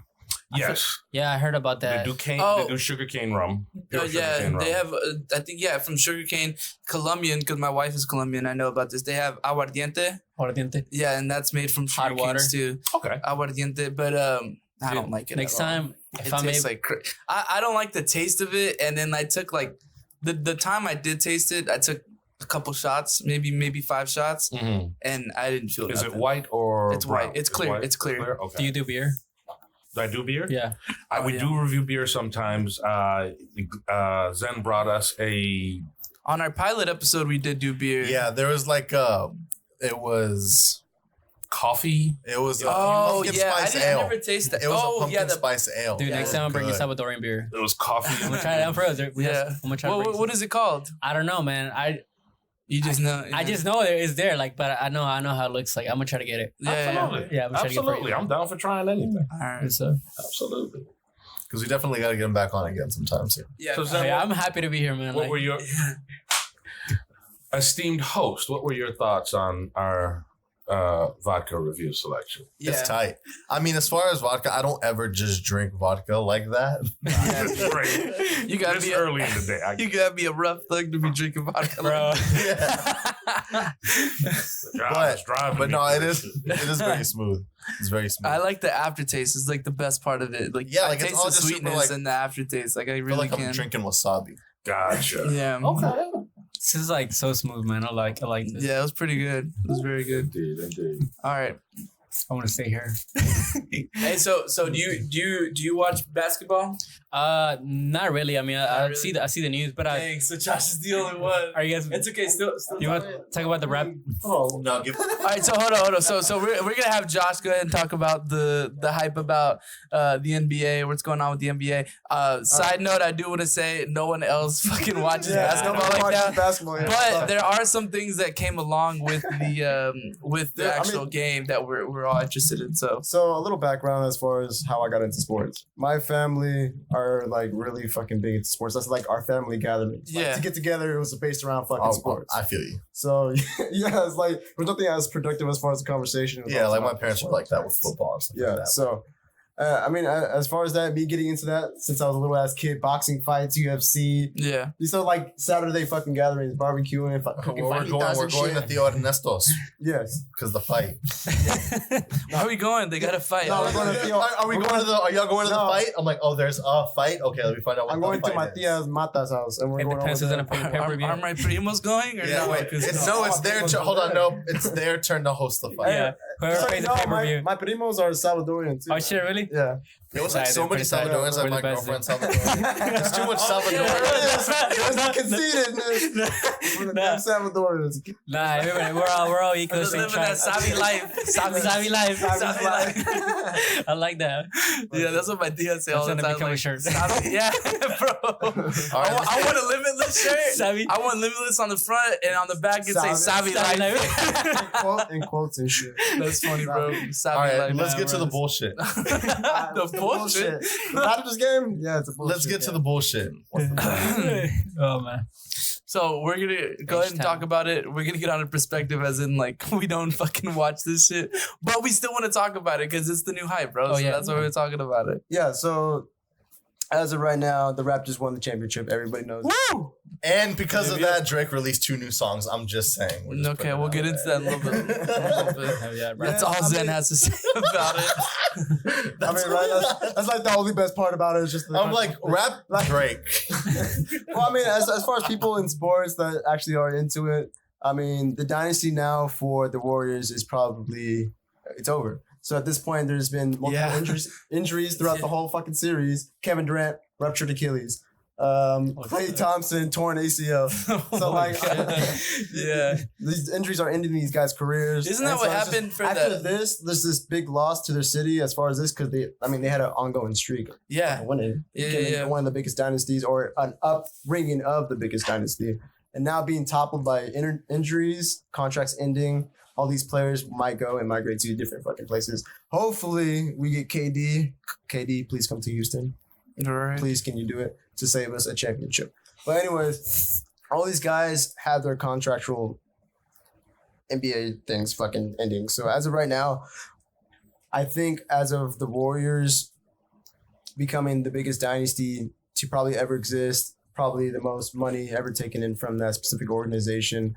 Yes. Yeah, I heard about that. They do cane. Oh. They do sugarcane rum. Pure Yeah, sugarcane rum. they have, I think, from sugarcane, Colombian, because my wife is Colombian. I know about this. They have aguardiente. Aguardiente. Yeah, and that's made from Hot sugar water. canes too. Okay. Aguardiente, but I don't like it. Next at all. time, if It I'm tastes able, like I don't like the taste of it. And then I took like the time I did taste it, I took a couple shots, maybe 5 shots, Mhm. and I didn't feel. Is it nothing. white or It's brown? white. It's clear. white? It's clear. Okay. do you do beer? Do I do beer? Yeah. We do review beer sometimes. Zen brought us a On our pilot episode, we did do beer. Yeah, there was like it was coffee. Oh pumpkin yeah, spice I ale. never tasted that. It was a Oh pumpkin yeah, spice ale. Dude, Yeah, next It time I'll was bring you good. Salvadorian beer. It was coffee. I'm gonna try it out for us. I'm gonna try. to bring What is it called? I don't know, man. You just know. I just know it's there. Like, but I know how it looks like. I'm gonna try to get it. Absolutely. Yeah, I'm trying to get Absolutely. I'm down for trying anything. All right. Good stuff. Absolutely. Because we definitely got to get him back on again sometime soon. Yeah. So Zen, Yeah, I'm happy to be here, man. what Like, were your esteemed host? What were your thoughts on our vodka review selection? It's tight. I mean, as far as vodka, I don't ever just drink vodka like that. Right. You gotta This be early in the day. You gotta be a rough thug to be drinking vodka, bro. But no, it is very smooth. It's very smooth. I like the aftertaste. It's like the best part of it. Like, Yeah, I like, it's taste all the just super, sweetness like- and the aftertaste. Like I I feel really like can. I'm drinking wasabi. Gotcha. Yeah. Okay. This is like so smooth, man. I like this. Yeah, it was pretty good. It was very good. Indeed. All right. I want to stay here. Hey, so do you watch basketball? Not really. I mean, I really? see the news, but Dang, so Josh is the only one. are you guys? It's okay. Still You want to talk about the rap? Oh no! Give All right, so hold on. So we're gonna have Josh go ahead and talk about the hype about the NBA, what's going on with the NBA. Side note, I do want to say no one else fucking watches basketball like that. Basketball, yeah. But there are some things that came along with the actual game that we're all interested in. So So a little background as far as how I got into sports. My family are like really fucking big into sports. That's like our family gatherings. Like, Yeah. to get together, it was based around fucking Oh, sports. I feel you. So yeah, it's like there's nothing as productive as far as the conversation. It was Yeah, all like my about parents were sports. like that with football and stuff Yeah, like that. so I mean, as far as that, me getting into that since I was a little ass kid, boxing fights, UFC. Yeah. You saw like Saturday fucking gatherings, barbecuing, cooking We're fajitas and going to shit. Theo Ernesto's Yes. because the fight. Where are we going? They got to fight. No, we're going to Theo. Are we going to the? Are y'all going to the No. fight? I'm like, oh, there's a fight. Okay, let me find out. What I'm the going to fight my is. tia's Mata's house, and we're It going depends over who's gonna there. pay per view. Are my primos going or Yeah, no? wait, 'Cause it's their turn. Hold on, no, it's their turn to host the fight. Yeah, whoever It's pays the no, pay per view. my primos are Salvadorian too. Oh shit, really? Yeah. There was like Sorry, so they're many pretty tight. Salvadorians We're at my the best, girlfriend's Salvadorian. There's too much Salvadorian. There's conceitedness. We're the damn Salvadorians. Nah, everybody, we're all equal. Just same living tribe. that savvy life. Savvy life. Savvy life. I like that. Yeah, that's what my tia say all the That's time. gonna become a Like, shirt. savvy- yeah, bro. All right, I want a Limitless shirt. Savvy. I want Limitless on the front and on the back it say Savvy. Savvy Savvy Life. In quotes and shit. That's funny, bro. all Savvy right, Life. let's Nah, get to bro. the bullshit. The bullshit. The Raptors game? Yeah, it's a bullshit. Let's get to the bullshit. Oh man. So we're gonna go ahead and talk about it. We're gonna get on a perspective, as in like we don't fucking watch this shit, but we still want to talk about it because it's the new hype, bro. Oh, So yeah. that's why we're talking about it. Yeah, so as of right now, the Raptors won the championship. Everybody knows. Woo! And because of that, Drake released 2 new songs. I'm just saying. We're just Okay, putting it we'll out get into there. that in a little bit. A little bit. Hell yeah, bro. That's Yeah, all I Zen mean- has to say about it. I mean, right? That's like the only best part about it is just. I'm like, rap Drake. Well, I mean, as far as people in sports that actually are into it, I mean, the dynasty now for the Warriors is probably it's over. So at this point, there's been multiple injuries throughout the whole fucking series. Kevin Durant ruptured Achilles. Klay Thompson torn ACL. So like, Yeah. these injuries are ending these guys' careers. Isn't that And what so it's happened for after the- this? There's this big loss to their city as far as this because they had an ongoing streak of Yeah. winning. Yeah, Becoming yeah. one of the biggest dynasties or an upbringing of the biggest dynasty. And now being toppled by injuries, contracts ending, all these players might go and migrate to different fucking places. Hopefully we get KD. KD, please come to Houston. Right. Please, can you do it to save us a championship? But anyways, all these guys have their contractual NBA things fucking ending. So as of right now, I think as of the Warriors becoming the biggest dynasty to probably ever exist, probably the most money ever taken in from that specific organization,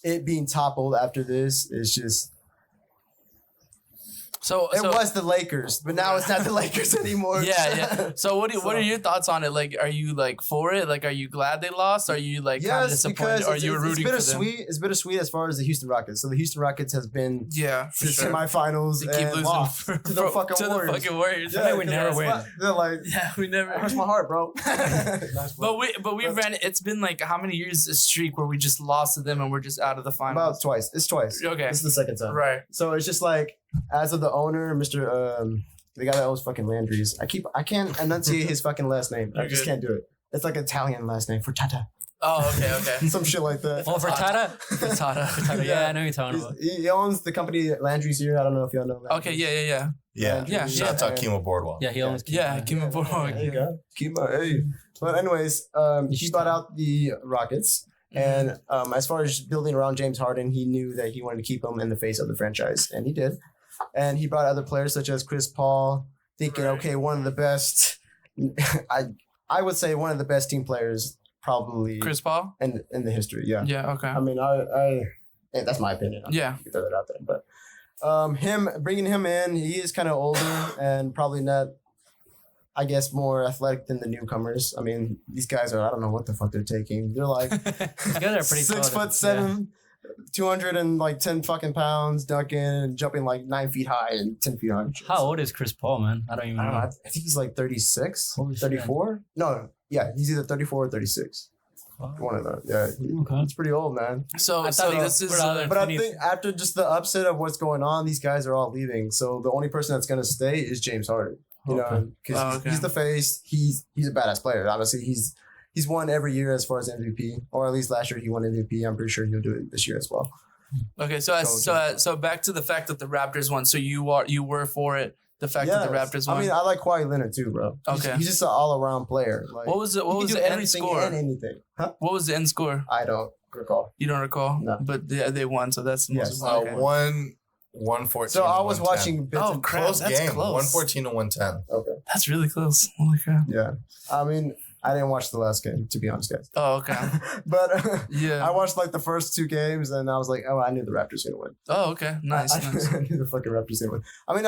it being toppled after this is just it was the Lakers, but now it's not the Lakers anymore. Yeah. So what are your thoughts on it? Like, are you like for it? Like, are you glad they lost? Are you like kind of Yes, disappointed? because Or are you rooting for them? It's bittersweet as far as the Houston Rockets. So the Houston Rockets has been Yeah, for to sure. semifinals They keep and losing lost for, to the fucking to Warriors. the fucking Warriors. Yeah, we never that's win. what- They're like, Yeah, we never. it hurts my heart, bro. Nice But work. we ran. It's been like how many years a streak where we just lost to them and we're just out of the finals. About twice. It's twice. Okay. This is the second time. Right. So it's just like, as of the owner, Mr. The guy that owns fucking Landry's. I can't enunciate his fucking last name. I You're just good. can't do it. It's like Italian last name, Furtata. Oh, okay. Some shit like that. Oh, for Tata? Tata. Yeah, I know who you're talking about. He owns the company Landry's here. I don't know if y'all know. Okay. Yeah. Yeah. Yeah. Shout out to Kimo Boardwalk. Yeah, he owns. Yeah. Kim There you go. Keep my hey. But anyways, he bought out the Rockets. And as far as building around James Harden, he knew that he wanted to keep him in the face of the franchise, and he did. And he brought other players such as Chris Paul, thinking, Right. okay, one of the best. I would say one of the best team players probably Chris Paul. in the history. Yeah. Yeah. Okay. I mean, yeah, that's my opinion. Yeah. You can throw that out there, but him bringing him in, he is kind of older and probably not, I guess, more athletic than the newcomers. I mean, these guys are, I don't know what the fuck they're taking. They're like These guys are pretty 6'7", 210 fucking pounds, dunking and jumping like 9 feet high and 10 feet high. How old is Chris Paul, man? I don't even I don't know. know. I think he's like 36, Holy shit. 34. No, yeah, he's either 34 or 36. One of them. Yeah, Okay. he's pretty old, man. So I thought he this was is. rather- But I 20 think after just the upset of what's going on, these guys are all leaving. So the only person that's gonna stay is James Harden. You know, because Oh, okay. he's the face. He's a badass player. Honestly, he's won every year as far as MVP, or at least last year he won MVP. I'm pretty sure he'll do it this year as well. Okay. So back to the fact that the Raptors won. So you were for it. The fact that the Raptors won. I mean, I like Kawhi Leonard too, bro. Okay. He's just an all around player. Like, what was he can do the end everything score? and anything? Huh? What was the end score? I don't recall. You don't recall? No. But they won, so that's the most Yes. important. One 114. So I to was 110. watching bits Oh, and crap. Close That's game. close. 114 to 110. Okay. That's really close. Holy crap. Yeah. I mean, I didn't watch the last game, to be honest, guys. Oh, okay. But Yeah. I watched like the first 2 games, and I was like, oh, I knew the Raptors were gonna win. Oh, okay. Nice, nice. I knew the fucking Raptors were gonna win. I mean,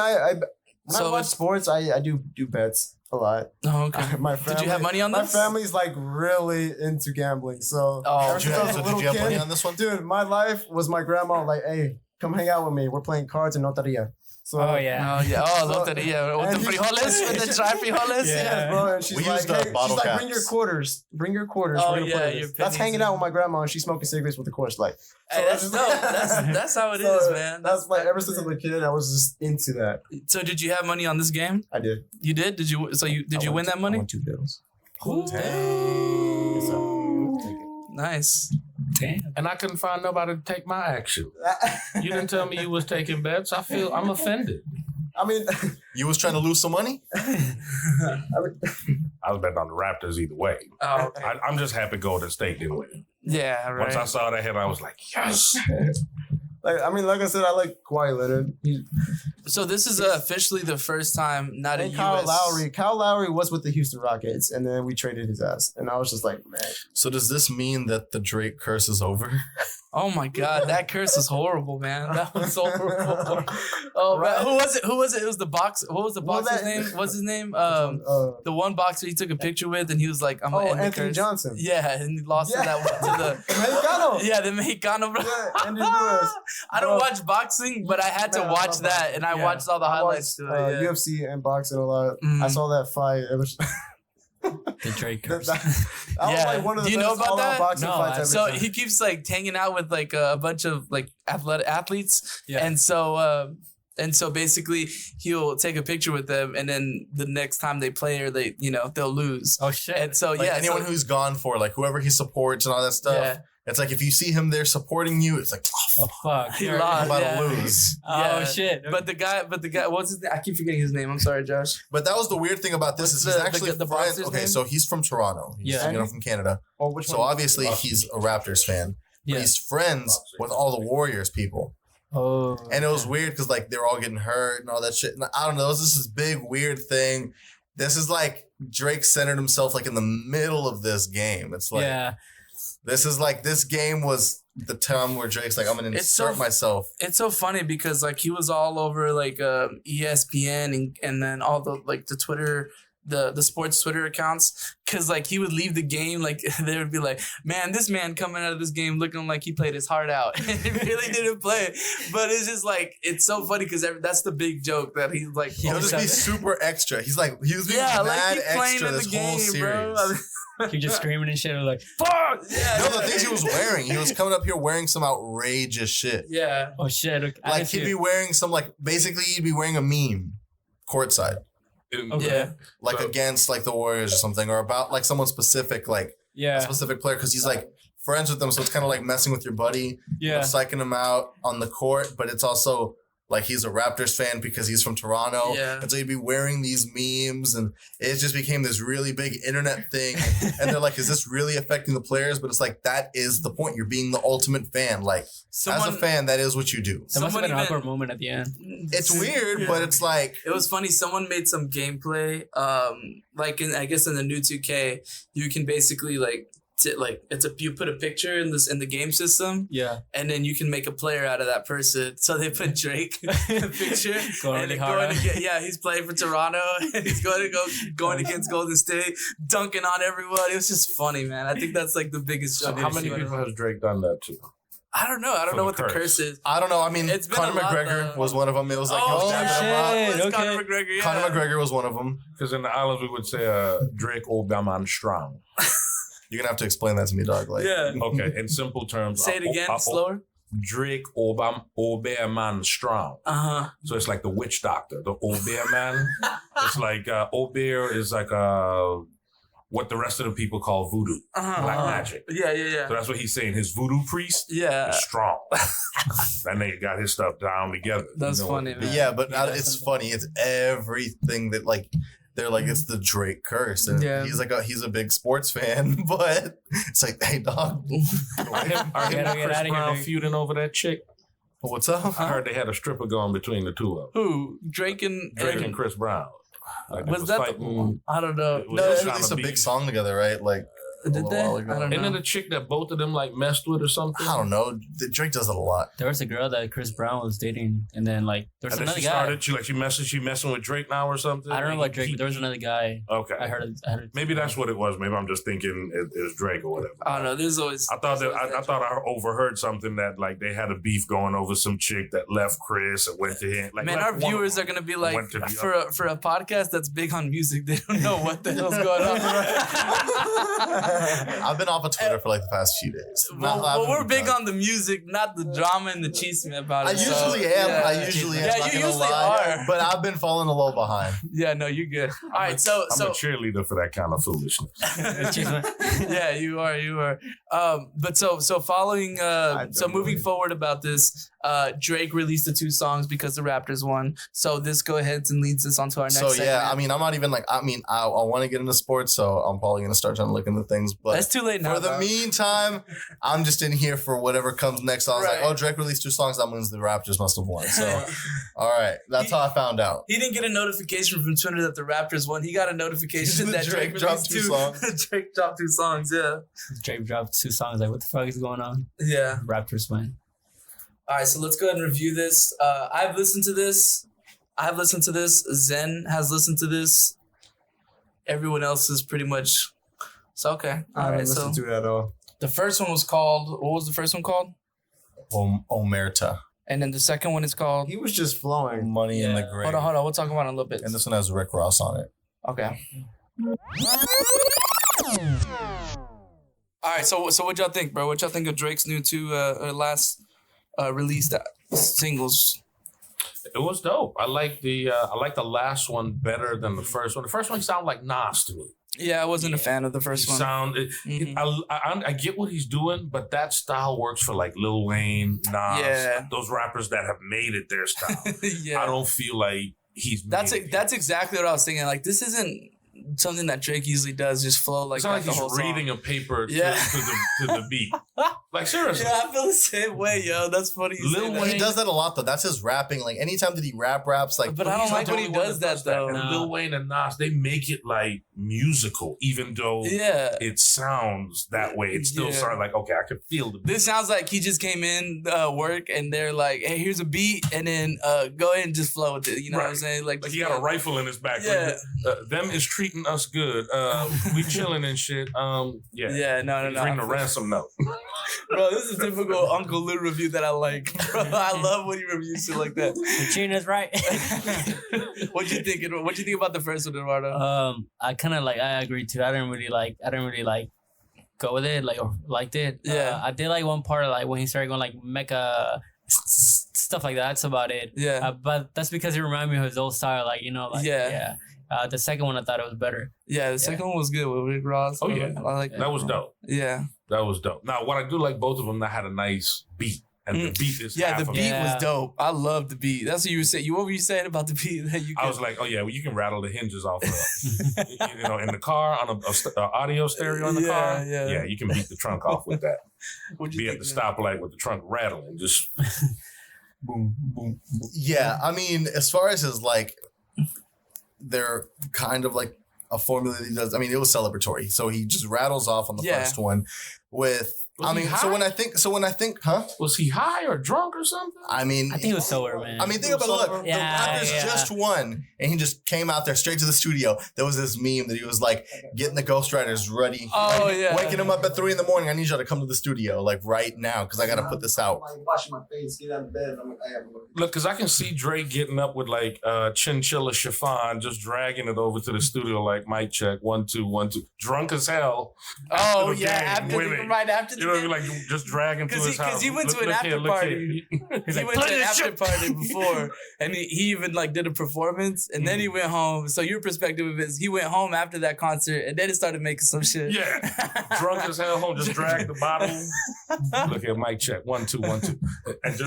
when So I watch it's- sports, I do bets a lot. Oh, okay. My family, Did you have money on My this? family's like really into gambling, so Oh, ever Did you since I was have, a so little did you have money kid, on this one? dude, my life was my grandma like, hey, come hang out with me. We're playing cards in Notaria. So Oh yeah. Oh, yeah. Oh, So- loteria. With and the he- frijoles? With the dry frijoles? Yeah. yeah, bro. And she's We like, used the hey, bottle she's like, caps. bring your quarters. Bring your quarters. Oh, We're gonna yeah, play your this. That's pennies hanging and- out with my grandma, and she's smoking cigarettes with the quarters. Like, Hey, that's dope. That's how it is, so man. That's like ever since I was a kid, I was just into that. So did you have money on this game? I did. You did? Did you? So you did you win that I money? won 2 bills. Yes, sir. Nice. Damn. And I couldn't find nobody to take my action. You didn't tell me you was taking bets. I'm offended. I mean, You was trying to lose some money? I was betting on the Raptors either way. Oh, okay. I'm just happy Golden State didn't win. Yeah, right. Once I saw that hit, I was like, yes. like I said, I like Kawhi Leonard. So this is officially the first time not a And US. Kyle Lowry. Kyle Lowry was with the Houston Rockets, and then we traded his ass. And I was just like, man. So does this mean that the Drake curse is over? Oh my God, that curse is horrible, man. That was horrible. Oh Right. man, who was it? Who was it? It was the box. What was the Well, boxer's that- name? What's his name? The The one boxer he took a picture with, and he was like, "I'm gonna end the Anthony curse." Johnson. Yeah, and he lost to that one to the Mexicano. yeah, the Mexicano, bro. Yeah, Andy Ruiz. I don't Bro. watch boxing, but I had to Man, I watch love that, boxing. and I Yeah. watched all the I highlights watched, to it. Yeah. UFC and boxing a lot. Mhm. I saw that fight. It was The Drake curse. that was Yeah. like one of the Do you know best about all-out that? boxing No, fights I- ever So seen. he keeps like hanging out with like a bunch of like athletes, Yeah. and so basically he'll take a picture with them, and then the next time they play or they'll lose. Oh shit. And so Like yeah, anyone so, who's gone for, like whoever he supports and all that stuff. yeah, It's like if you see him there supporting you, it's like, oh fuck. He You're lost. I'm about Yeah. to lose. Oh Yeah. shit. but the guy, what's his name? I keep forgetting his name. I'm sorry, Josh. But that was the weird thing about this What's is he's the- actually the friends. boxer's Okay, name? so he's from Toronto. He's, Yeah. from Canada. Oh, which So one? obviously he's a Raptors fan. But Yeah. he's friends with all the Warriors people. Oh. And it was weird because like they were all getting hurt and all that shit. And I don't know, it was just this big weird thing. This is like Drake centered himself like in the middle of this game. It's like Yeah. this is like this game was the time where Drake's like, I'm gonna It's so- insert myself. It's so funny because like he was all over like ESPN and then all the like the Twitter. The sports Twitter accounts, because like he would leave the game, like they would be like, man, this man coming out of this game looking like he played his heart out. And he really didn't play, but it's just like it's so funny because that's the big joke that he's like, He'll just be super extra. He was being yeah, like mad he's playing extra in the this whole game, bro. series. You're just screaming and shit. Like, Fuck! Yeah, No, the things he was wearing, he was coming up here wearing some outrageous shit. yeah. oh shit. Okay. I Like didn't see he'd be it. wearing some basically he'd be wearing a meme courtside. Okay. Yeah. Like So- against like the Warriors or something, or about like someone specific, like a Yeah. specific player, because he's like friends with them, so it's kind of like messing with your buddy, Yeah. psyching him out on the court, but it's also like he's a Raptors fan because he's from Toronto, Yeah. and so he'd be wearing these memes, and it just became this really big internet thing. And they're like, "Is this really affecting the players?" But it's like that is the point. You're being the ultimate fan. Like as a fan, that is what you do. That must have Someone been an even- awkward moment at the end. It's weird, Yeah. but it's like It was funny. Someone made some gameplay. Like I guess in the new 2K, you can basically you put a picture in the game system, Yeah. and then you can make a player out of that person. So they put Drake in the picture, Going and really then hard on. he's playing for Toronto, and he's going against Golden State, dunking on everyone. It was just funny, man. I think that's like the biggest So joke. how I've many seen. people has Drake done that to? I don't know. I don't For know the what the curse. curse is. I don't know. I mean, It's been Conor a lot, McGregor though. was one of them. It was like Oh, he was shit. jabbing him out. It was okay. Conor McGregor. Yeah. Conor McGregor was one of them. Because in the islands we would say Drake Oberman strong. You're gonna have to explain that to me, dog. Like, Yeah. Okay, in simple terms. Say it again, slower. Drake Oberman strong. Uh huh. So it's like the witch doctor, the Oberman. It's like Ober is like what the rest of the people call voodoo, Uh-huh. black magic. Yeah, yeah, So that's what he's saying. His voodoo priest yeah. is strong. That nigga got his stuff down together. That's You know, funny, but man. yeah, but Yeah, it's funny. It's everything that like they're like it's the Drake curse, and Yeah. he's a big sports fan, but it's like, hey, dog, Are him Gotta and get Chris outta here, Brown nigga. feuding over that chick? What's up? I heard they had a stripper going between the two of them. Who? Drake and Chris Brown. Like, was that? I don't know. It was No, just they trying released to a be- big song together, right? Like a Did little they? while I ago. don't know. And then the chick that both of them like messed with or something. I don't know. Drake does it a lot. There was a girl that Chris Brown was dating, and then like there was And then another she guy. started. She messing with Drake now or something. I don't know about Drake, but there was another guy. Okay. I heard it. Maybe that's what it was. Maybe I'm just thinking it was Drake or whatever. I don't know. There's always. I thought I overheard something that like they had a beef going over some chick that left Chris and went to him. Like, Man, left our one of viewers them are gonna be and like, went to the for other. a podcast that's big on music, they don't know what the hell's going on. I've been off of Twitter for like the past few days. Well, we're big on the music, not the drama and the chisme about I it. usually am. Yeah. I usually am. Yeah, not you gonna usually lie, are. But I've been falling a little behind. Yeah, no, you're good. All right, so I'm a cheerleader for that kind of foolishness. yeah, you are. But so following, so moving forward about this, Drake released the 2 songs because the Raptors won. So this go ahead and leads us onto our next So segment. yeah, I mean, I'm not even like. I mean, I want to get into sports, so I'm probably gonna start trying to look into things. But That's too late now. for the dog. meantime, I'm just in here for whatever comes next. I was Right. like, oh, Drake released 2 songs. That means the Raptors must have won. So, all right, that's how I found out. He didn't get a notification from Twitter that the Raptors won. He got a notification that Drake dropped released 2 songs. Drake dropped 2 songs. Yeah, Drake dropped 2 songs. Like, what the fuck is going on? yeah. Raptors win. All right, so let's go ahead and review this. I've listened to this. Zen has listened to this. Everyone else is pretty much. So okay. All right. So listen to it at all. the first one was called. What was the first one called? Omerta. And then the second one is called. He was just flowing. Money in the Yeah. grave. Hold on. We'll talk about it in a little bit. And this one has Rick Ross on it. Okay. All right. So what y'all think, bro? What y'all think of Drake's new 2 last released singles? It was dope. I like the last one better than the first one. The first one sounded like Nas to me. Yeah, I wasn't a fan of the first one. I get what he's doing, but that style works for like Lil Wayne, Nas, Yeah. those rappers that have made it their style. Yeah. I don't feel like he's That's made it. that's exactly what I was thinking. Like, this isn't something that Drake usually does, just flow like It's not that like the he's whole reading song. a paper Yeah. to the beat. Like seriously. Yeah, I feel the same way, yo. That's funny. You Lil say He that. does that a lot though. That's his rapping. Like anytime that he raps, like But I don't He's not like the when he only one does that, though. And Nah. Lil Wayne and Nas, they make it like musical, even though Yeah. it sounds that way. It still Yeah. sounds like, okay, I can feel the beat. This sounds like he just came in work and they're like, "Hey, here's a beat," and then go ahead and just flow with it. You know what I'm Right. saying? Like Like he got a rifle in his back. Yeah. Like, them is treating us good. We chilling and shit. Yeah. Yeah, no. He's reading a ransom note. Bro, this is a typical Uncle Lou review that I like. Bro, I love when he reviews shit like that. The tune is right. What you think? What you think about the first one, Eduardo? I kind of like. I agree too. I didn't really like go with it. Like or liked it. Yeah. I did like one part like when he started going like mecha stuff like that. That's about it. Yeah. But that's because it reminded me of his old style. Like Yeah. The second one I thought it was better. Yeah, the second one was good with Rick Ross. Oh, yeah. I like That was dope. Yeah. That was dope. Now, what I do like both of them, that had a nice beat. And the beat is Yeah, half the of beat it. Yeah. was dope. I love the beat. That's what you were saying. What were you saying about the beat? That you I was like, oh yeah, well, you can rattle the hinges off of, in the car on a audio stereo in the car. Yeah. You can beat the trunk off with that. What'd Be you at the think, man? stoplight with the trunk rattling. Just Boom, boom, boom. Yeah, I mean, as far as his like, they're kind of like a formula that he does. I mean, it was celebratory, so he just rattles off on the Yeah. first one with. Was I he mean, high? so when I think, huh? was he high or drunk or something? I mean, I think it was sober, man. I mean, think about it. Look, Yeah, the Raptors yeah. just won, and he just came out there straight to the studio. There was this meme that he was like getting the ghostwriters ready. Oh, like, yeah. waking him up at 3 a.m. I need y'all to come to the studio like right now because I got to put this out. I'm like washing my face, get out of bed. I'm like, I have Look, because I can see Drake getting up with like chinchilla chiffon, just dragging it over to the studio like mic check 1 2 1 2, drunk as hell. Oh the yeah, game, after winning. right after the You know what I game. mean? Like just dragging to his house. Because he went to an Look after here, look party. here. He like, went "Play to an this after shit." party before, and he even like did a performance, and then he went home. So your perspective of it is he went home after that concert, and then he started making some shit. Yeah, drunk as hell home, just dragged the bottle. Look at mic check 1 2 1 2, and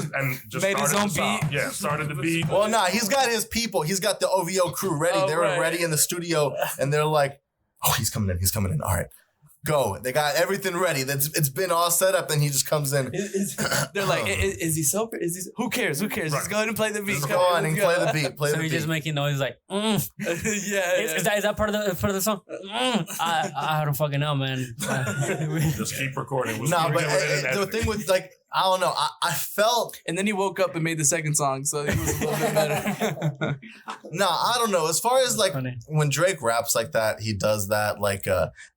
just Made his started own the song. beat. Yeah, started the beat. Well, nah, he's got his people. He's got the OVO crew ready. Oh, They were right. ready in the studio, and they're like, "Oh, he's coming in. He's coming in. All right, go. They got everything ready. It's been all set up, and he just comes in. They're like, is he sober? Who cares? Who cares? Right. Just go ahead and play the beat. Just go on and play the beat. Play So the he's beat. just making noise like, Yeah. Is that part of the song? I don't fucking know, man. Just keep recording. We'll Nah, keep but doing it in the editing. thing with like, I don't know. I felt And then he woke up and made the second song, so it was a little bit better. I don't know. As far as like Funny. when Drake raps like that, he does that like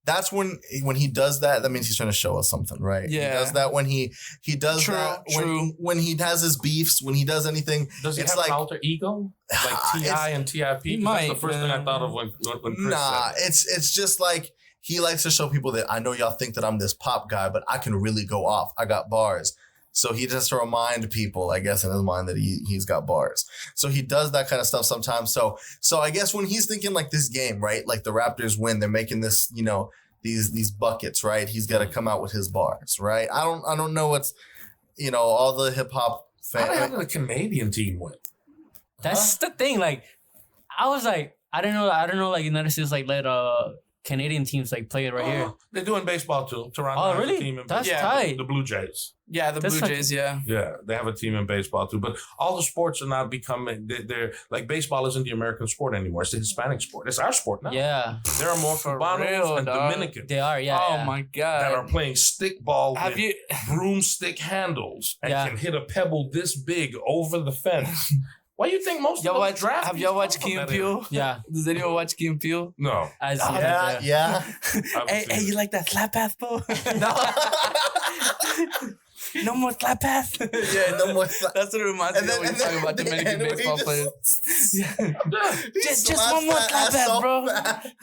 that's when he does that. That means he's trying to show us something, right? Yeah. He does that when he does True, that true. when he has his beefs, when he does anything. Does he it's have like an alter ego? Like T.I. and T.I.P.? He 'Cause might, that's the first thing I thought of when Chris Nah, said it. it's just like he likes to show people that I know y'all think that I'm this pop guy, but I can really go off. I got bars. So he just to remind people, I guess, in his mind that he's got bars. So he does that kind of stuff sometimes. So I guess when he's thinking like this game, right? Like the Raptors win, they're making this, these buckets, right? He's got to come out with his bars, right? I don't know what's, all the hip hop How the hell fans. did the Canadian team win? That's the thing. Like, I was like, I don't know. Like United States like let Canadian teams like play it right here. They're doing baseball too. Toronto Oh, has really? a team in That's baseball. tight. The Blue Jays. Yeah, the That's Blue fucking- Jays, yeah. Yeah, they have a team in baseball too. But all the sports are not becoming. They're like baseball isn't the American sport anymore. It's the Hispanic sport. It's our sport now. Yeah, There are more For Cubanos real, and dog. Dominicans they are. Yeah. Oh yeah. my that are god. playing stick ball Have with you broomstick handles and Yeah. can hit a pebble this big over the fence. Why do you think most y'all of watch those draft have y'all watched Key and Peele? Yeah. Does anyone watch Key and Peele? No. I see Yeah, that. yeah. Hey, you like that slap pass, bro? No more slap pass. Yeah, no more slap- That's what it reminds me of when you talk about Dominican baseball players. Just one more slap pass, bro.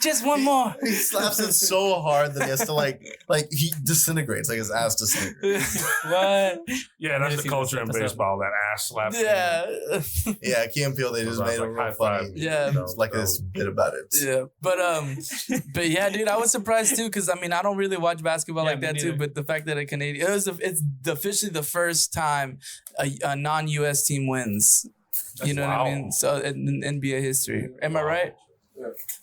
Just one more. He slaps it so hard that he has to like he disintegrates, like his ass disintegrates. What? Yeah, that's Yeah, the see, culture in that's baseball. That ass slap. Yeah. Yeah, Key and Peele, they just made it Like real high funny. five. Yeah. It's like this bit about it. Yeah, but yeah, dude, I was surprised too because I mean I don't really watch basketball Yeah, like me that too. neither. But the fact that a Canadian, it's officially the first time a non-US team wins. You know what I Wow. mean? So in NBA history, am I right?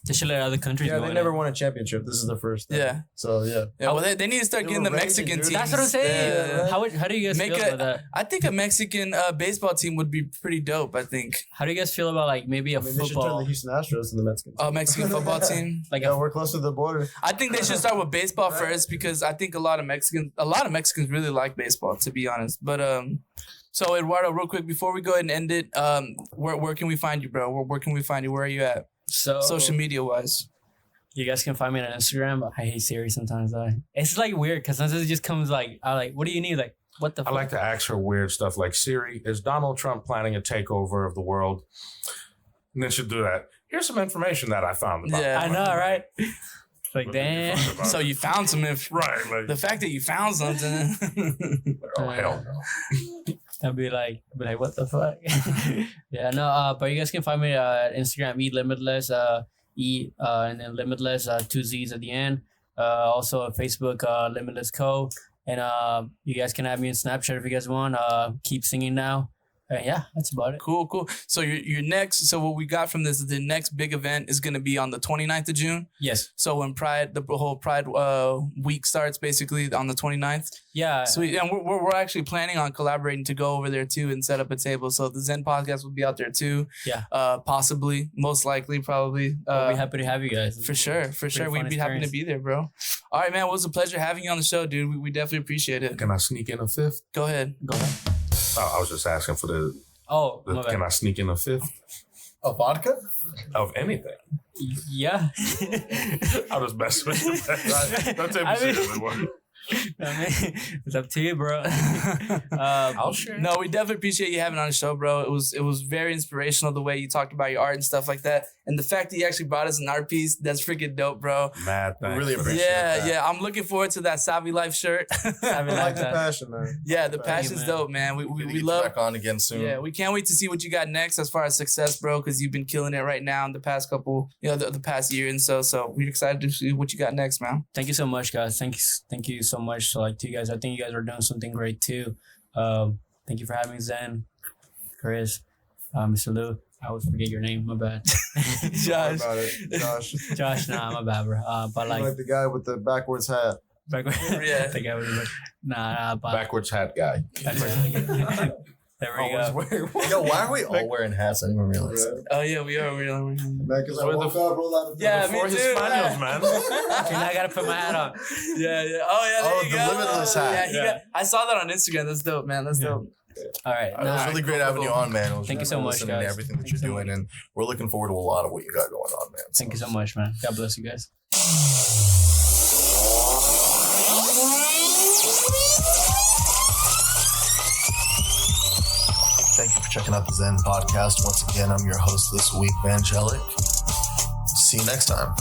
They should let other countries Yeah, go they in never it. won a championship. This is the first. Time. Yeah. So yeah. Yeah. Well, they need to start They getting were the raging, Mexican dude. teams. That's what I'm saying. Yeah. How do you guys Make feel about that? I think a Mexican baseball team would be pretty dope. I think How do you guys feel about like maybe a I mean, they should turn football, the Houston Astros into the Mexicans. a Mexican football team. like Yeah, a, we're close to the border. I think they should start with baseball first because I think a lot of Mexicans really like baseball, to be honest. But so Eduardo, real quick before we go ahead and end it, where can we find you, bro? Where can we find you? Where are you at, so social media wise? You guys can find me on Instagram. I hate Siri sometimes. It's like weird because sometimes it just comes like, I like, what do you need? Like, what the I fuck? like to ask her weird stuff like, Siri, is Donald Trump planning a takeover of the world? And then she'll do that. Here's some information that I found about Yeah. I know, right? Like, What damn. do you think about So it? you found some Right. Like, the fact that you found something. oh, hell no. I'd be like, what the fuck? Yeah, no, but you guys can find me at Instagram, Limitless, and then Limitless, 2 Z's at the end. Also on Facebook, Limitless Co. And you guys can have me on Snapchat if you guys want. Keep singing now. Yeah, that's about it. Cool. So your next, so what we got from this is the next big event is going to be on the 29th of June. Yes. So when the whole Pride week starts, basically on the 29th. Yeah. Sweet. And we're actually planning on collaborating to go over there too and set up a table. So the Zen podcast will be out there too. Yeah. Possibly, most likely, probably. We'll be happy to have you guys. For sure. fun We'd be happy to experience. be there, bro. All right, man. Well, it was a pleasure having you on the show, dude. We definitely appreciate it. Can I sneak in a fifth? Go ahead. Go ahead. Oh, I was just asking for Oh, my can bad. I sneak in a fifth A vodka? of anything? Yeah. I'll just mess with you. Don't take me I mean- seriously, boy. I mean, it's up to you, bro. I'll share. No, we definitely appreciate you having on the show, bro. It was very inspirational the way you talked about your art and stuff like that, and the fact that you actually brought us an art piece. That's freaking dope, bro. Mad I thanks. really appreciate Yeah, that. yeah. I'm looking forward to that Savvy Life shirt. I I mean, like like the that. passion, man. Yeah, the Thank you, passion's man. dope, man. We Get we you love. back on again soon. Yeah, we can't wait to see what you got next as far as success, bro. Because you've been killing it right now in the past couple, the past year and so. So we're excited to see what you got next, man. Thank you so much, guys. Thank you so much. So, like, to you guys, I think you guys are doing something great too. Thank you for having me, Zen, Chris, Mr. Lou. I always forget your name. My bad. Josh. About it, Josh. Josh, nah, my bad, bro. But Like, like, the guy with the backwards hat. Yeah. the guy with nah, but Backwards hat guy. there we go. Yo, why are we all wearing hats? I didn't even realize that. Oh yeah, we are. Man, because I We're woke the- up, rolled out of bed. Yeah, For me too. Hispanios, man. Okay, now I gotta put my hat on. Yeah. Oh yeah. There Oh, you the go. Limitless hat. Yeah, I saw that on Instagram. That's dope, man. That's dope. All right. It was really great having you on, man. It was Thank you really so much, listening to guys. everything that Thank you're you so doing, and we're looking forward to a lot of what you got going on, man. Thank you so much, man. God bless you guys. Thank you for checking out the Zen podcast. Once again, I'm your host this week, Vangelic. See you next time.